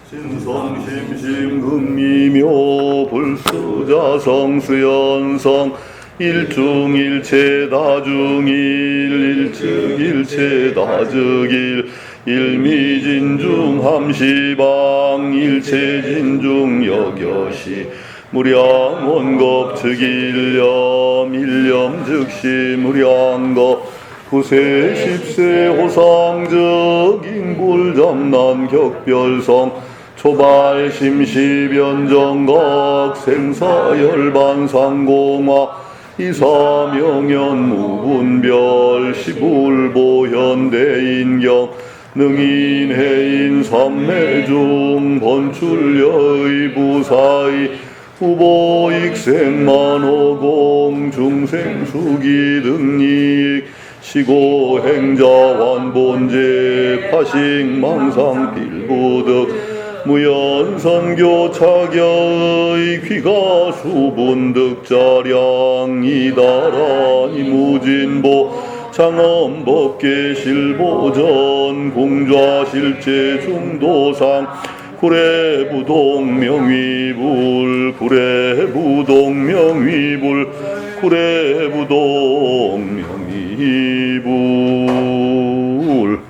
신성심심극미묘 불수자성수연성 일중일체다중일 일측일체다즉일 일미진중함시방 일체진중여겨시 무량원겁측일념 일념즉시 무량겁 구세십세 호상적 인굴잠난 격별성 초발심시변정각 생사열반상공화 이사명연무분별 시불보현대인경 능인해인 삼매중 번출여의 부사의 후보익생만호공 중생수기 등이익 시고행자완본제 파식망상필부득 무연선교차견의 귀가수분득자량 이다라니 무진보 창엄법계실보전 공좌실제 중도상 구례부동명위불 구례부동명위불 구례부동명위불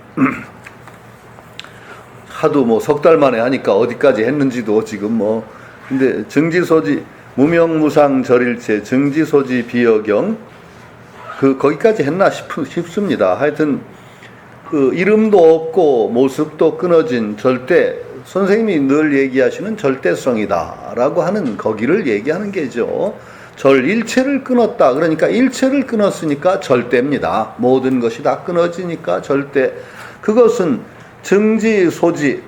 하도 뭐 석 달 만에 하니까 어디까지 했는지도 지금 뭐 근데 정지소지 무명무상 절일체 정지소지 비여경 거기까지 했나 싶습니다. 하여튼 그 이름도 없고 모습도 끊어진 절대 선생님이 늘 얘기하시는 절대성이다라고 하는 거기를 얘기하는 게죠. 절 일체를 끊었다. 그러니까 일체를 끊었으니까 절대입니다. 모든 것이 다 끊어지니까 절대. 그것은 정지소지.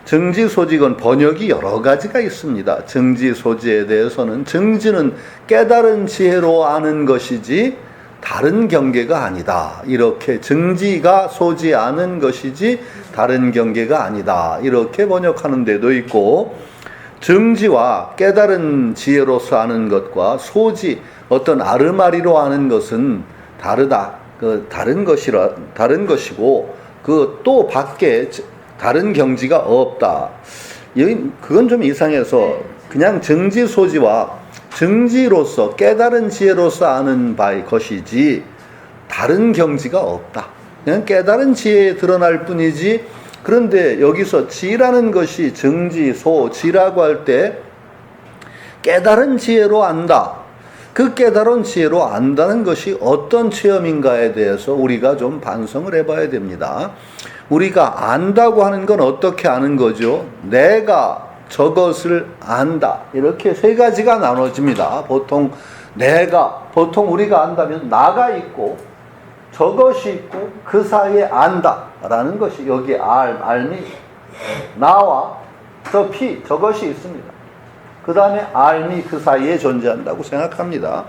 정지소지건 번역이 여러 가지가 있습니다. 정지소지에 대해서는 정지는 깨달은 지혜로 아는 것이지 다른 경계가 아니다. 이렇게 정지가 소지 아는 것이지 다른 경계가 아니다. 이렇게 번역하는 데도 있고 정지와 깨달은 지혜로서 아는 것과 소지 어떤 아르마리로 아는 것은 다르다. 다른 것이고 그 또 밖에 다른 경지가 없다. 그건 좀 이상해서 그냥 정지 소지와 정지로서 깨달은 지혜로서 아는 바의 것이지 다른 경지가 없다. 그냥 깨달은 지혜에 드러날 뿐이지. 그런데 여기서 지라는 것이 정지소 지라고 할 때 깨달은 지혜로 안다. 그 깨달은 지혜로 안다는 것이 어떤 체험인가에 대해서 우리가 좀 반성을 해봐야 됩니다. 우리가 안다고 하는 건 어떻게 아는 거죠? 내가 저것을 안다. 이렇게 세 가지가 나눠집니다. 보통 우리가 안다면 나가 있고 저것이 있고 그 사이에 안다라는 것이 여기 알미 나와 저것이 있습니다. 그 다음에 알미 그 사이에 존재한다고 생각합니다.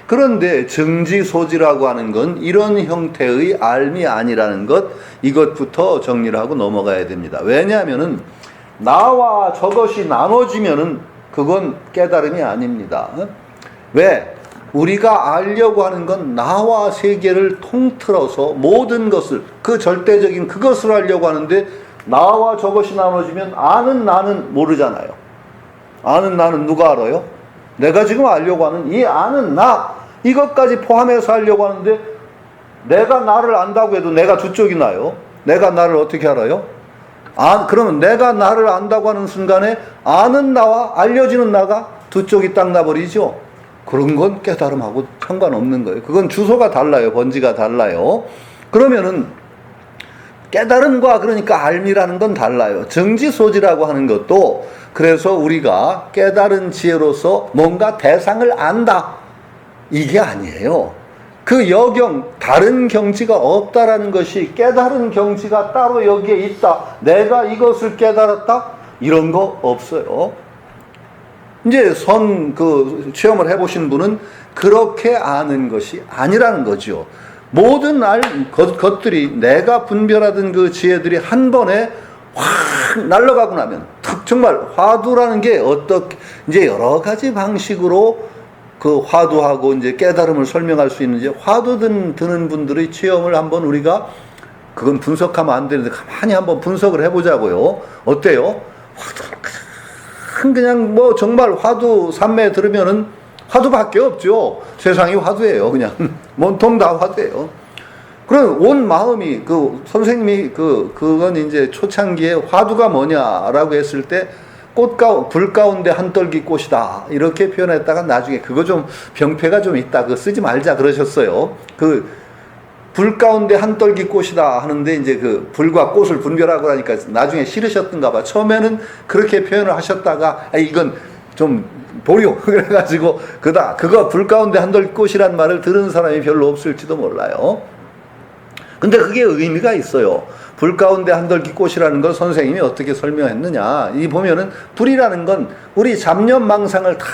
그런데 정지소지라고 하는 건 이런 형태의 알미 아니라는 것, 이것부터 정리를 하고 넘어가야 됩니다. 왜냐하면은 나와 저것이 나눠지면은 그건 깨달음이 아닙니다. 왜? 우리가 알려고 하는 건 나와 세계를 통틀어서 모든 것을, 그 절대적인 그것을 알려고 하는데 나와 저것이 나눠지면 아는 나는 모르잖아요. 아는 나는 누가 알아요? 내가 지금 알려고 하는 이 아는 나, 이것까지 포함해서 하려고 하는데 내가 나를 안다고 해도 내가 두 쪽이 나요. 내가 나를 어떻게 알아요? 그러면 내가 나를 안다고 하는 순간에 아는 나와 알려지는 나가 두 쪽이 딱 나버리죠. 그런 건 깨달음하고 상관없는 거예요. 그건 주소가 달라요. 번지가 달라요. 그러면은 깨달음과 그러니까 알미라는 건 달라요. 정지소지라고 하는 것도 그래서 우리가 깨달은 지혜로서 뭔가 대상을 안다. 이게 아니에요. 그 여경, 다른 경지가 없다라는 것이 깨달은 경지가 따로 여기에 있다. 내가 이것을 깨달았다? 이런 거 없어요. 이제 체험을 해보신 분은 그렇게 아는 것이 아니라는 거죠. 모든 것들이 내가 분별하던 그 지혜들이 한 번에 확 날아가고 나면 정말 화두라는 게 이제 여러 가지 방식으로 그 화두하고 이제 깨달음을 설명할 수 있는지 화두 드는 분들의 체험을 한번 우리가 그건 분석하면 안 되는데 가만히 한번 분석을 해보자고요. 어때요? 그냥 뭐 정말 화두 산매 들으면은 화두밖에 없죠. 세상이 화두예요. 그냥 몸통 다 화두예요. 그럼 온 마음이 그 선생님이 그건 이제 초창기에 화두가 뭐냐라고 했을 때 불 가운데 한떨기 꽃이다 이렇게 표현했다가 나중에 그거 좀 병폐가 좀 있다 그거 쓰지 말자 그러셨어요. 불 가운데 한떨기 꽃이다 하는데 이제 그 불과 꽃을 분별하고 하니까 나중에 싫으셨던가 봐. 처음에는 그렇게 표현을 하셨다가 이건 좀 보려 그래가지고 그거 불 가운데 한떨기 꽃이란 말을 들은 사람이 별로 없을지도 몰라요. 근데 그게 의미가 있어요. 불 가운데 한떨기 꽃이라는 걸 선생님이 어떻게 설명했느냐. 이 보면은 불이라는 건 우리 잡념망상을 다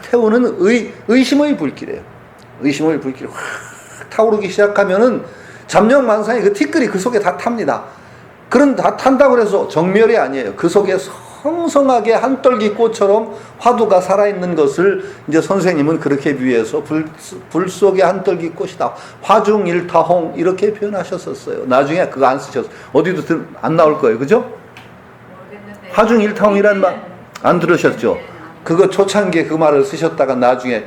태우는 의심의 불길이에요. 의심의 불길이 확 타오르기 시작하면은 잡념망상의 그 티끌이 그 속에 다 탑니다. 다 탄다고 해서 정멸이 아니에요. 그 속에 성성하게 한떨기 꽃처럼 화두가 살아있는 것을 이제 선생님은 그렇게 비유해서 불 속에 한떨기 꽃이다. 화중일타홍 이렇게 표현하셨었어요. 나중에 그거 안 쓰셨어요. 어디도 안 나올 거예요. 그죠? 화중일타홍이라는 말 안 들으셨죠? 그거 초창기에 그 말을 쓰셨다가 나중에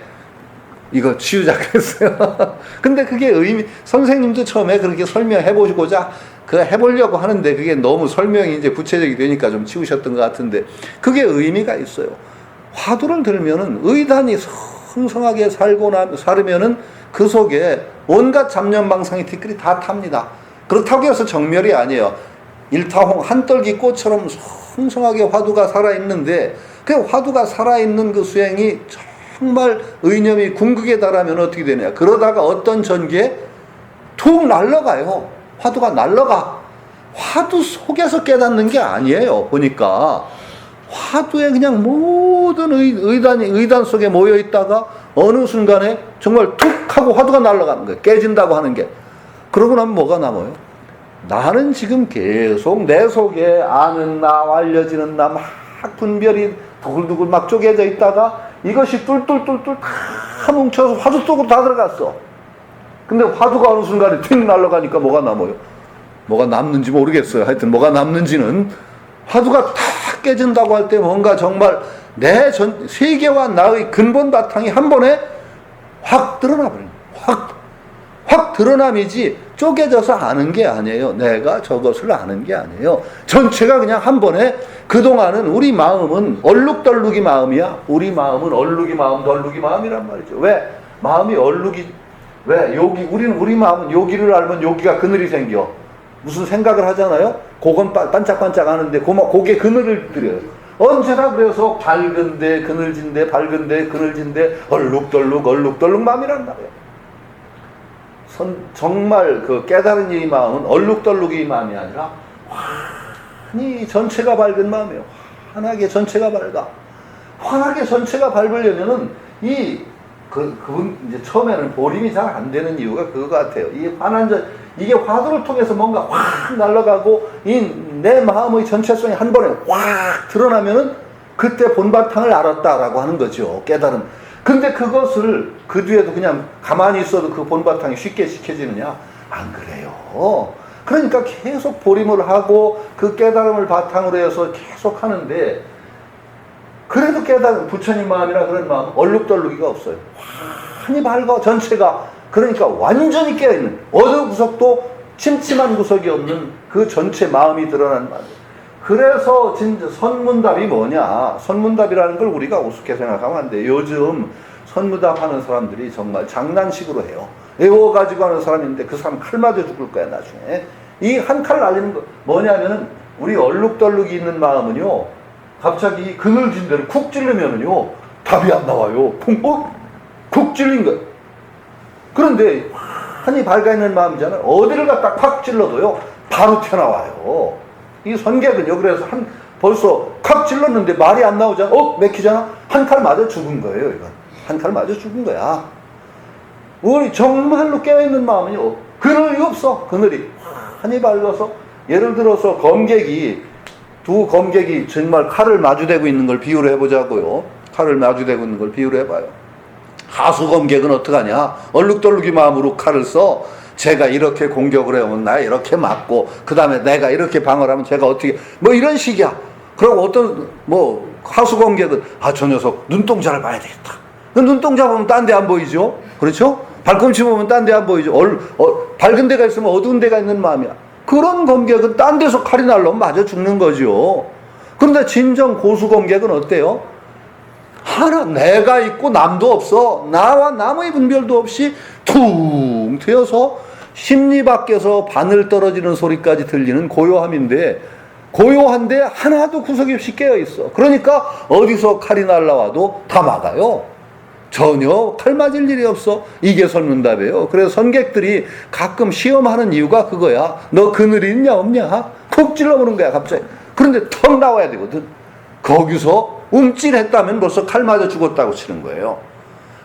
이거 치우자고 했어요. 근데 그게 선생님도 처음에 그렇게 설명해보고자 해보려고 하는데 그게 너무 설명이 이제 구체적이 되니까 좀 치우셨던 것 같은데 그게 의미가 있어요. 화두를 들면은 의단이 성성하게 살으면은 그 속에 온갖 잡념망상의 티끌이 다 탑니다. 그렇다고 해서 정멸이 아니에요. 일타홍 한떨기 꽃처럼 성성하게 화두가 살아있는데 그 화두가 살아있는 그 수행이 정말 의념이 궁극에 달하면 어떻게 되냐. 그러다가 어떤 전기에 툭 날아가요. 화두가 날아가. 화두 속에서 깨닫는 게 아니에요. 보니까 화두에 그냥 모든 의단 속에 모여 있다가 어느 순간에 정말 툭 하고 화두가 날아가는 거예요. 깨진다고 하는 게. 그러고 나면 뭐가 남아요? 나는 지금 계속 내 속에 아는 나, 알려지는 나 막 분별이 두글두글 막 쪼개져 있다가 이것이 뚫뚫뚫뚫 다 뭉쳐서 화두 속으로 다 들어갔어. 근데 화두가 어느 순간에 튕 날아가니까 뭐가 남아요? 뭐가 남는지 모르겠어요. 하여튼 뭐가 남는지는 화두가 다 깨진다고 할 때 뭔가 정말 내 세계와 나의 근본 바탕이 한 번에 확 드러나 버려요. 확 드러남이지 쪼개져서 아는 게 아니에요. 내가 저것을 아는 게 아니에요. 전체가 그냥 한 번에 그동안은 우리 마음은 얼룩덜룩이 마음이야. 우리 마음은 얼룩이 마음, 덜룩이 마음이란 말이죠. 왜? 마음이 왜? 우리 마음은 여기를 알면 여기가 그늘이 생겨. 무슨 생각을 하잖아요? 그건 반짝반짝 하는데 고개 그늘을 들여요. 언제나 그래서 밝은데 그늘진데 밝은데 그늘진데 얼룩덜룩 마음이란 말이에요. 정말 그 깨달은 이 마음은 얼룩덜룩이 마음이 아니라 환히 전체가 밝은 마음이에요. 환하게 전체가 밝아. 환하게 전체가 밝으려면은 그분 이제 처음에는 보림이 잘 안 되는 이유가 그거 같아요. 이게 화두를 통해서 뭔가 확 날아가고 내 마음의 전체성이 한 번에 확 드러나면은 그때 본바탕을 알았다라고 하는 거죠. 깨달음. 근데 그것을 그 뒤에도 그냥 가만히 있어도 그 본바탕이 쉽게 지켜지느냐? 안 그래요. 그러니까 계속 보림을 하고 그 깨달음을 바탕으로 해서 계속 하는데 그래도 깨달음, 부처님 마음이나 그런 마음 얼룩덜룩이가 없어요. 환히 밝아 전체가. 그러니까 완전히 깨어있는 어느 구석도 침침한 구석이 없는 그 전체 마음이 드러나는 말이에요. 그래서 진짜 선문답이 뭐냐. 선문답이라는 걸 우리가 우습게 생각하면 안 돼요. 요즘 선문답 하는 사람들이 정말 장난식으로 해요. 외워가지고 하는 사람인데 그 사람 칼 맞아 죽을 거야 나중에. 이 한 칼 날리는 거 뭐냐면은 우리 얼룩덜룩이 있는 마음은요 갑자기 그늘진 데를 쿡 찌르면은요 답이 안 나와요. 쿡 찔린 거예요. 그런데 환히 밝아있는 마음이잖아요. 어디를 갖다 콱 찔러도요 바로 튀어나와요. 이 선객은요 그래서 벌써 콱 찔렀는데 말이 안 나오잖아. 맥히잖아. 한 칼 맞아 죽은 거예요. 이건 한 칼 맞아 죽은 거야. 우리 정말로 깨어있는 마음은요 그늘이 없어. 그늘이 환히 밝아서 예를 들어서 두 검객이 정말 칼을 마주대고 있는 걸 비유를 해보자고요. 칼을 마주대고 있는 걸 비유를 해봐요. 하수 검객은 어떡하냐? 얼룩덜룩이 마음으로 칼을 써. 제가 이렇게 공격을 해오면 나 이렇게 맞고 그 다음에 내가 이렇게 방어를 하면 제가 어떻게 이런 식이야. 그리고 어떤 하수관객은 저 녀석 눈동자를 봐야 되겠다. 그 눈동자 보면 딴 데 안 보이죠? 그렇죠? 발꿈치 보면 딴 데 안 보이죠? 밝은 데가 있으면 어두운 데가 있는 마음이야. 그런 검객은 딴 데서 칼이 날라오면 맞아 죽는 거죠. 그런데 진정 고수 검객은 어때요? 하나 내가 있고 남도 없어. 나와 남의 분별도 없이 퉁 트여서 심리 밖에서 바늘 떨어지는 소리까지 들리는 고요함인데, 고요한데 하나도 구석이 없이 깨어있어. 그러니까 어디서 칼이 날라와도 다 막아요. 전혀 칼 맞을 일이 없어. 이게 설문답이에요. 그래서 선객들이 가끔 시험하는 이유가 그거야. 너 그늘이 있냐 없냐? 콕 찔러보는 거야 갑자기. 그런데 턱 나와야 되거든. 거기서 움찔했다면 벌써 칼 맞아 죽었다고 치는 거예요.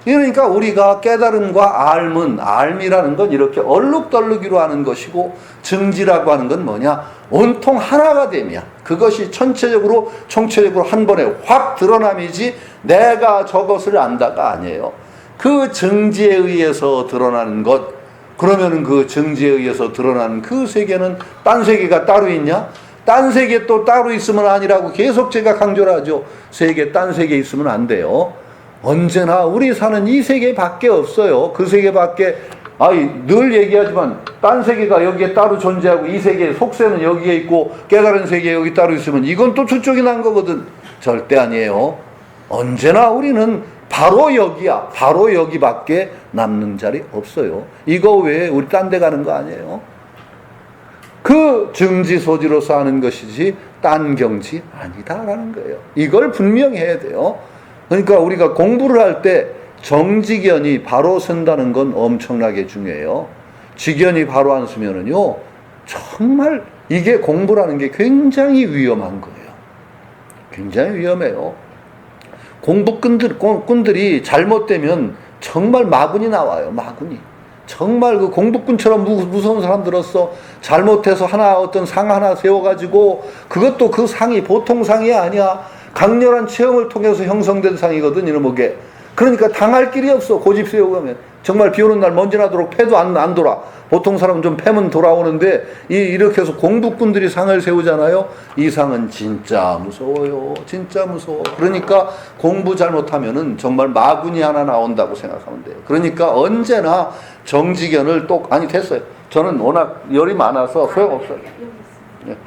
그러니까 우리가 깨달음과 알미라는 건 이렇게 얼룩덜룩이로 하는 것이고, 증지라고 하는 건 뭐냐? 온통 하나가 됨이야. 그것이 전체적으로 총체적으로 한 번에 확 드러남이지 내가 저것을 안다가 아니에요. 그 증지에 의해서 드러나는 것, 그러면은 그 증지에 의해서 드러나는 그 세계는 딴 세계가 따로 있냐? 딴 세계 또 따로 있으면 아니라고 계속 제가 강조를 하죠. 세계 딴 세계 있으면 안 돼요. 언제나 우리 사는 이 세계밖에 없어요. 그 세계밖에, 늘 얘기하지만 딴 세계가 여기에 따로 존재하고 이 세계의 속세는 여기에 있고 깨달은 세계 여기 따로 있으면 이건 또 저쪽이 난 거거든. 절대 아니에요. 언제나 우리는 바로 여기야. 바로 여기밖에 남는 자리 없어요. 이거 외에 우리 딴 데 가는 거 아니에요. 그 증지소지로서 하는 것이지 딴 경지 아니다라는 거예요. 이걸 분명히 해야 돼요. 그러니까 우리가 공부를 할 때 정직견이 바로 선다는 건 엄청나게 중요해요. 직견이 바로 안 서면은요, 정말 이게 공부라는 게 굉장히 위험한 거예요. 굉장히 위험해요. 공부꾼들이 잘못되면 정말 마군이 나와요. 마군이. 정말 그 공부꾼처럼 무서운 사람 들었어. 잘못해서 어떤 상 하나 세워가지고, 그것도 그 상이 보통 상이 아니야. 강렬한 체험을 통해서 형성된 상이거든, 이런 게. 그러니까 당할 길이 없어. 고집 세우고 가면 정말 비 오는 날 먼지 나도록 패도 안 돌아. 보통 사람은 좀 패면 돌아오는데 이렇게 해서 공부꾼들이 상을 세우잖아요. 이 상은 진짜 무서워요. 진짜 무서워. 그러니까 공부 잘못하면은 정말 마군이 하나 나온다고 생각하면 돼요. 그러니까 언제나 정직견을 됐어요. 저는 워낙 열이 많아서 소용없어요. 네.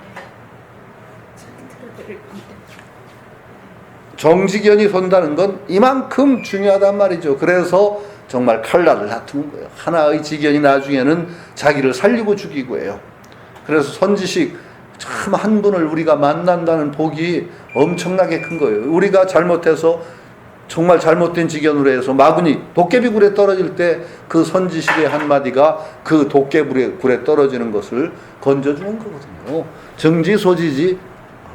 정직견이 선다는 건 이만큼 중요하단 말이죠. 그래서 정말 칼날을 다투는 거예요. 하나의 직견이 나중에는 자기를 살리고 죽이고 해요. 그래서 선지식 참 한 분을 우리가 만난다는 복이 엄청나게 큰 거예요. 우리가 잘못해서 정말 잘못된 직견으로 해서 마구니 도깨비굴에 떨어질 때 그 선지식의 한마디가 그 도깨비굴에 떨어지는 것을 건져주는 거거든요.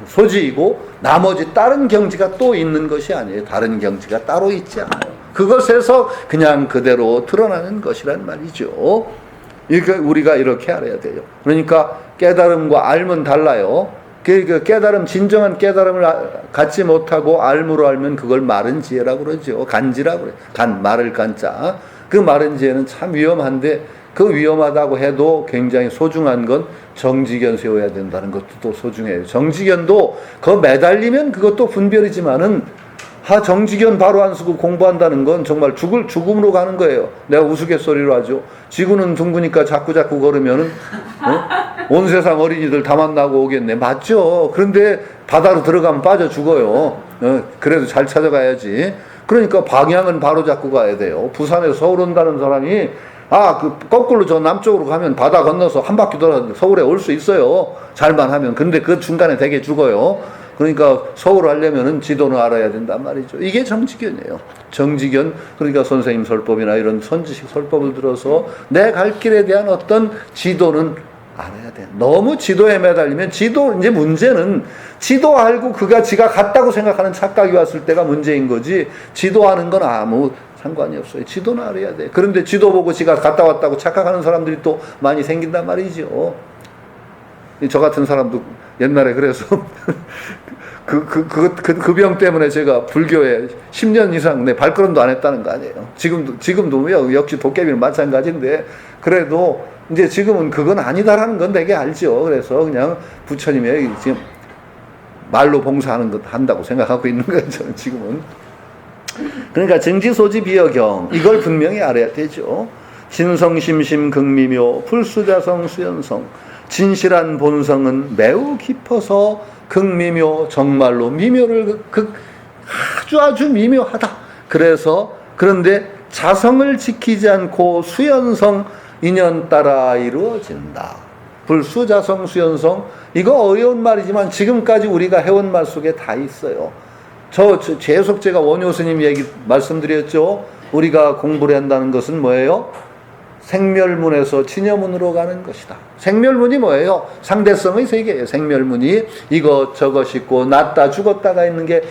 소지이고 나머지 다른 경지가 또 있는 것이 아니에요. 다른 경지가 따로 있지 않아요. 그것에서 그냥 그대로 드러나는 것이란 말이죠. 우리가 이렇게 알아야 돼요. 그러니까 깨달음과 알면 달라요. 그 깨달음, 진정한 깨달음을 갖지 못하고 알므로 알면 그걸 마른 지혜라고 그러죠. 간지라고 그래요. 말을 간자. 그 마른 지혜는 참 위험한데, 그 위험하다고 해도 굉장히 소중한 건 정직견 세워야 된다는 것도 또 소중해요. 정직견도 매달리면 그것도 분별이지만은, 정직견 바로 안 쓰고 공부한다는 건 정말 죽음으로 가는 거예요. 내가 우스갯소리로 하죠. 지구는 둥그니까 자꾸 걸으면은, 온 세상 어린이들 다 만나고 오겠네. 맞죠? 그런데 바다로 들어가면 빠져 죽어요. 그래도 잘 찾아가야지. 그러니까 방향은 바로 잡고 가야 돼요. 부산에서 서울 온다는 사람이 거꾸로 저 남쪽으로 가면 바다 건너서 한 바퀴 돌아서 서울에 올 수 있어요. 잘만 하면. 근데 그 중간에 되게 죽어요. 그러니까 서울 하려면은 지도는 알아야 된단 말이죠. 이게 정직견이에요. 정직견, 그러니까 선생님 설법이나 이런 선지식 설법을 들어서 내 갈 길에 대한 어떤 지도는 알아야 돼. 너무 지도에 매달리면 이제 문제는 지도 알고 지가 같다고 생각하는 착각이 왔을 때가 문제인 거지, 지도하는 건 아무 상관이 없어요. 지도는 알아야 돼. 그런데 지도 보고 지가 갔다 왔다고 착각하는 사람들이 또 많이 생긴단 말이죠. 저 같은 사람도 옛날에 그래서 그 병 때문에 제가 불교에 10년 이상 내 발걸음도 안 했다는 거 아니에요. 지금도 역시 도깨비는 마찬가지인데, 그래도 이제 지금은 그건 아니다라는 건 되게 알죠. 그래서 그냥 부처님의 지금 말로 봉사하는 것 한다고 생각하고 있는 거예요, 저는 지금은. 그러니까 정지소지비여경, 이걸 분명히 알아야 되죠. 진성심심 극미묘 불수자성 수연성, 진실한 본성은 매우 깊어서 극미묘, 정말로 미묘를 아주 미묘하다. 그런데 자성을 지키지 않고 수연성 인연 따라 이루어진다. 불수자성 수연성, 이거 어려운 말이지만 지금까지 우리가 해온 말 속에 다 있어요. 계속 제가 원효 스님 얘기 말씀드렸죠. 우리가 공부를 한다는 것은 뭐예요? 생멸문에서 진여문으로 가는 것이다. 생멸문이 뭐예요? 상대성의 세계예요. 생멸문이 이것저것 있고 났다 죽었다가 있는 게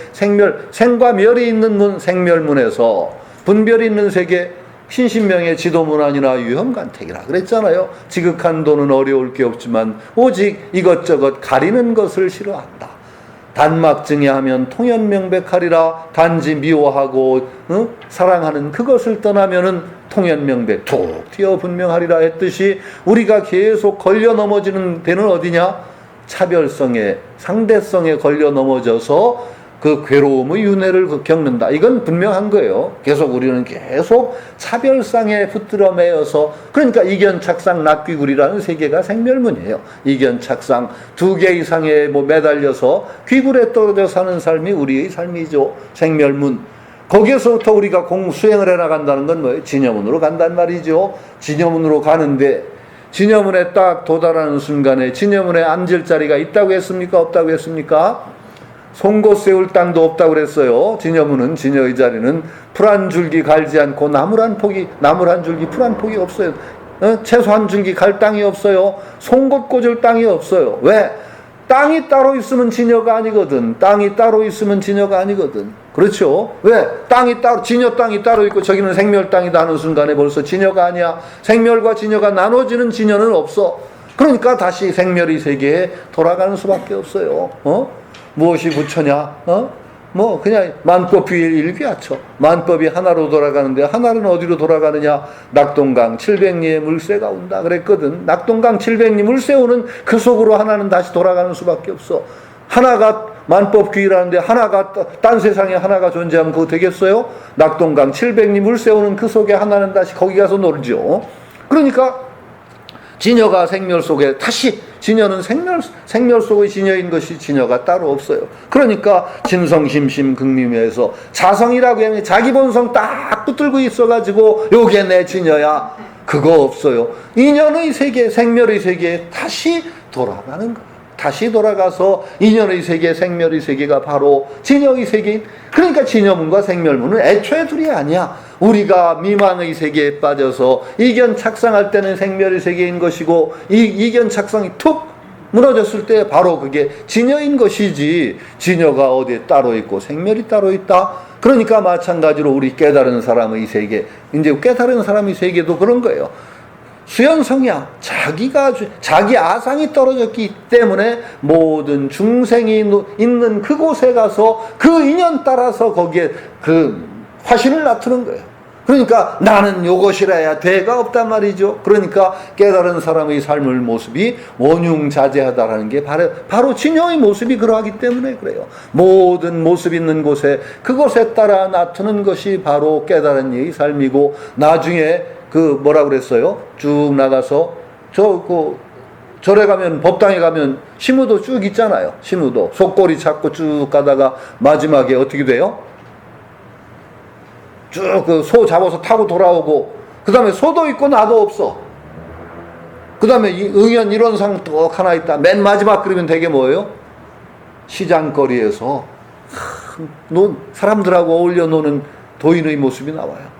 생과 멸이 있는 문, 생멸문에서 분별이 있는 세계, 신신명의 지도문안이나 유형간택이라 그랬잖아요. 지극한 도는 어려울 게 없지만 오직 이것저것 가리는 것을 싫어한다. 단막증에 하면 통연명백하리라. 단지 미워하고 사랑하는 그것을 떠나면은 통연명백 툭 튀어 분명하리라 했듯이 우리가 계속 걸려 넘어지는 데는 어디냐? 차별성에, 상대성에 걸려 넘어져서 그 괴로움의 윤회를 겪는다. 이건 분명한 거예요. 우리는 계속 차별상에 붙들어 매여서, 그러니까 이견착상 낙귀굴이라는 세계가 생멸문이에요. 이견착상 두 개 이상에 매달려서 귀굴에 떨어져 사는 삶이 우리의 삶이죠. 생멸문. 거기에서부터 우리가 수행을 해나간다는 건 뭐예요? 진여문으로 간단 말이죠. 진여문으로 가는데 진여문에 딱 도달하는 순간에 진여문에 앉을 자리가 있다고 했습니까? 없다고 했습니까? 송곳 세울 땅도 없다고 그랬어요. 진여문은, 진여의 자리는 풀 한 줄기 갈지 않고 나물 한 줄기 풀 한 폭이 없어요. 채소 한 줄기 갈 땅이 없어요. 송곳 꽂을 땅이 없어요. 왜? 땅이 따로 있으면 진여가 아니거든. 땅이 따로 있으면 진여가 아니거든. 그렇죠? 왜? 진여 땅이 따로 있고 저기는 생멸 땅이다 하는 순간에 벌써 진여가 아니야. 생멸과 진여가 나눠지는 진여는 없어. 그러니까 다시 생멸의 세계에 돌아가는 수밖에 없어요. 무엇이 부처냐? 그냥 만법일비하처. 만법이 하나로 돌아가는데 하나는 어디로 돌아가느냐? 낙동강 700리의 물새가 온다 그랬거든. 낙동강 700리 물새 오는 그 속으로 하나는 다시 돌아가는 수밖에 없어. 하나가 만법귀라는데 하나가 딴 세상에 하나가 존재하면 그거 되겠어요? 낙동강 700리 물새 오는 그 속에 하나는 다시 거기 가서 놀죠. 그러니까 진여가 생멸 속에 다시, 진여는 생멸 속의 진여인 것이 진여가 따로 없어요. 그러니까 진성심심 극미묘에서 자성이라고 하면 자기 본성 딱 붙들고 있어가지고 요게 내 진여야, 그거 없어요. 인연의 세계, 생멸의 세계에 다시 돌아가는 거예요. 다시 돌아가서 인연의 세계, 생멸의 세계가 바로 진여의 세계인, 그러니까 진여문과 생멸문은 애초에 둘이 아니야. 우리가 미망의 세계에 빠져서 이견착상할 때는 생멸의 세계인 것이고, 이견착상이 툭 무너졌을 때 바로 그게 진여인 것이지, 진여가 어디에 따로 있고 생멸이 따로 있다? 그러니까 마찬가지로 우리 깨달은 사람의 세계, 이제 깨달은 사람의 세계도 그런 거예요. 수연성이야. 자기 아상이 떨어졌기 때문에 모든 중생이 있는 그곳에 가서 그 인연 따라서 거기에 그 화신을 나타내는 거예요. 그러니까 나는 요것이라야 돼가 없단 말이죠. 그러니까 깨달은 사람의 삶의 모습이 원흉자재하다라는 게 바로 진여의 모습이 그러하기 때문에 그래요. 모든 모습 있는 곳에, 그곳에 따라 나타나는 것이 바로 깨달은 이의 삶이고, 나중에 뭐라고 그랬어요? 쭉 나가서 절에 가면, 법당에 가면 시무도 쭉 있잖아요. 시무도 속꼬리 잡고 쭉 가다가 마지막에 어떻게 돼요? 쭉 소 잡아서 타고 돌아오고, 그 다음에 소도 있고 나도 없어. 그 다음에 응연 일원상 또 하나 있다. 맨 마지막 그러면 되게 뭐예요? 시장거리에서 사람들하고 어울려 노는 도인의 모습이 나와요.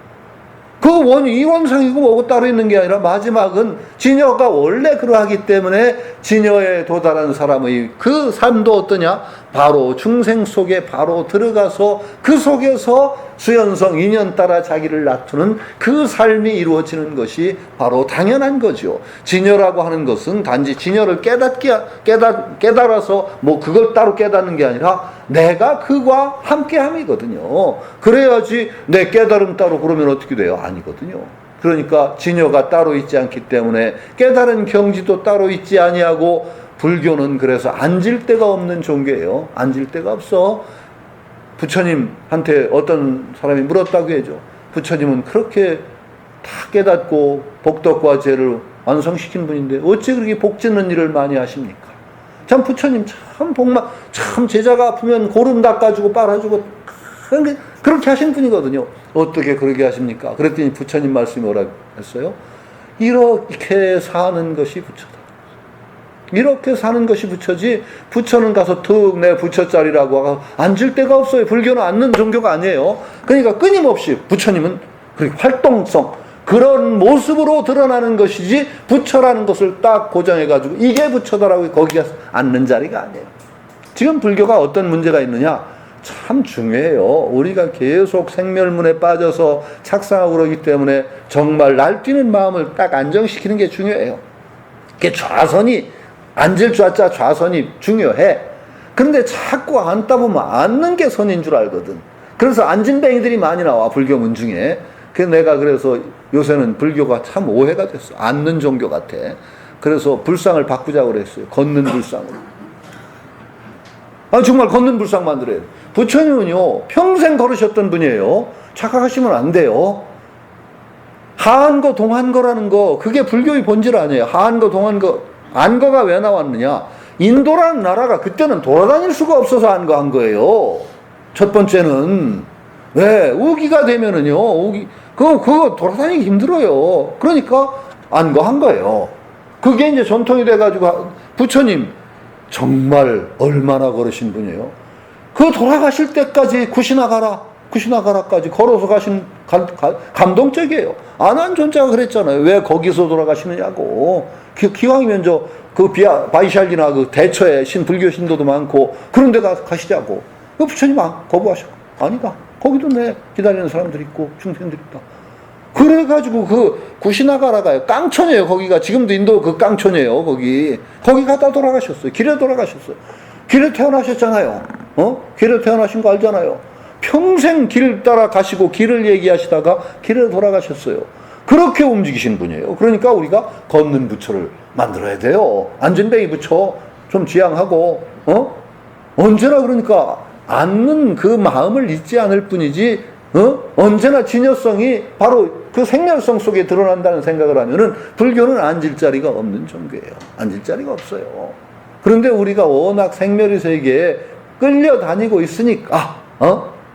이원상이고 뭐고 따로 있는 게 아니라 마지막은 진여가 원래 그러하기 때문에 진여에 도달한 사람의 그 삶도 어떠냐? 바로 중생 속에 바로 들어가서 그 속에서 수연성 인연 따라 자기를 낮추는 그 삶이 이루어지는 것이 바로 당연한 거죠. 진여라고 하는 것은 단지 진여를 깨달아서 그걸 따로 깨닫는 게 아니라 내가 그와 함께함이거든요. 그래야지 내 깨달음 따로 그러면 어떻게 돼요? 아니거든요. 그러니까 진여가 따로 있지 않기 때문에 깨달은 경지도 따로 있지 아니하고 불교는 그래서 앉을 데가 없는 종교예요. 앉을 데가 없어. 부처님한테 어떤 사람이 물었다고 해죠. 부처님은 그렇게 다 깨닫고 복덕과 죄를 완성시킨 분인데 어째 그렇게 복짓는 일을 많이 하십니까? 참 부처님 참 제자가 아프면 고름 닦아주고 빨아주고 그렇게 하신 분이거든요. 어떻게 그렇게 하십니까? 그랬더니 부처님 말씀이 뭐라고 했어요? 이렇게 사는 것이 부처다. 이렇게 사는 것이 부처지, 부처는 가서 툭 내 부처짜리라고 하고 앉을 데가 없어요. 불교는 앉는 종교가 아니에요. 그러니까 끊임없이 부처님은 그렇게 활동성, 그런 모습으로 드러나는 것이지 부처라는 것을 딱 고정해가지고 이게 부처다라고 거기가 앉는 자리가 아니에요. 지금 불교가 어떤 문제가 있느냐? 참 중요해요. 우리가 계속 생멸문에 빠져서 착상하고 그러기 때문에 정말 날뛰는 마음을 딱 안정시키는 게 중요해요. 그게 좌선이, 앉을 좌자 좌선이 중요해. 그런데 자꾸 앉다 보면 앉는 게 선인 줄 알거든. 그래서 앉은뱅이들이 많이 나와, 불교문 중에. 그래서 요새는 불교가 참 오해가 됐어. 앉는 종교 같아. 그래서 불상을 바꾸자고 그랬어요. 걷는 불상으로. 정말 걷는 불상 만들어야 돼. 부처님은요, 평생 걸으셨던 분이에요. 착각하시면 안 돼요. 하안거, 동안거라는 거, 그게 불교의 본질 아니에요. 하안거, 동안거. 안거가 왜 나왔느냐? 인도라는 나라가 그때는 돌아다닐 수가 없어서 안거한 거예요. 첫 번째는. 왜? 우기가 되면은요, 그거 돌아다니기 힘들어요. 그러니까 안거한 거예요. 그게 이제 전통이 돼가지고, 부처님, 정말 얼마나 걸으신 분이에요. 그 돌아가실 때까지 구시나가라까지 걸어서 가신, 감동적이에요. 아난존자가 그랬잖아요. 왜 거기서 돌아가시느냐고. 기왕이면 바이샬리나 그 대처에 불교 신도도 많고, 그런 데 가시자고. 그 부처님 거부하셨고, 아니다. 거기도 기다리는 사람들 있고, 중생들 있다. 그래가지고 구시나가라가요. 깡촌이에요, 거기가. 지금도 인도 그 깡촌이에요, 거기. 거기 갔다 돌아가셨어요. 길에 돌아가셨어요. 길에 태어나셨잖아요. 길에 태어나신 거 알잖아요. 평생 길 따라 가시고 길을 얘기하시다가 길에 돌아가셨어요. 그렇게 움직이신 분이에요. 그러니까 우리가 걷는 부처를 만들어야 돼요. 앉은뱅이 부처 좀 지향하고, 언제나 그러니까 앉는 그 마음을 잊지 않을 뿐이지, 언제나 진여성이 바로 그 생멸성 속에 드러난다는 생각을 하면은 불교는 앉을 자리가 없는 종교예요. 앉을 자리가 없어요. 그런데 우리가 워낙 생멸의 세계에 끌려다니고 있으니까,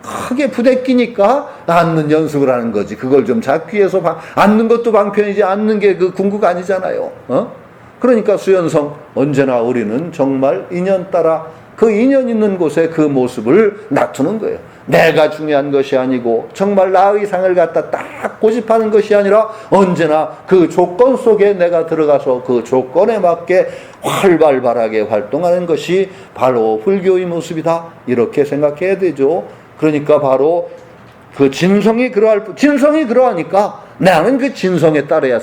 크게 부대끼니까 앉는 연습을 하는 거지. 그걸 좀 잡기 위해서 앉는 것도 방편이지, 앉는 게 그 궁극 아니잖아요. 그러니까 수연성, 언제나 우리는 정말 인연 따라 그 인연 있는 곳에 그 모습을 놔두는 거예요. 내가 중요한 것이 아니고 정말 나의 상을 갖다 딱 고집하는 것이 아니라 언제나 그 조건 속에 내가 들어가서 그 조건에 맞게 활발하게 활동하는 것이 바로 불교의 모습이다. 이렇게 생각해야 되죠. 그러니까 바로 그 진성이 그러하니까 나는 그 진성에 따라야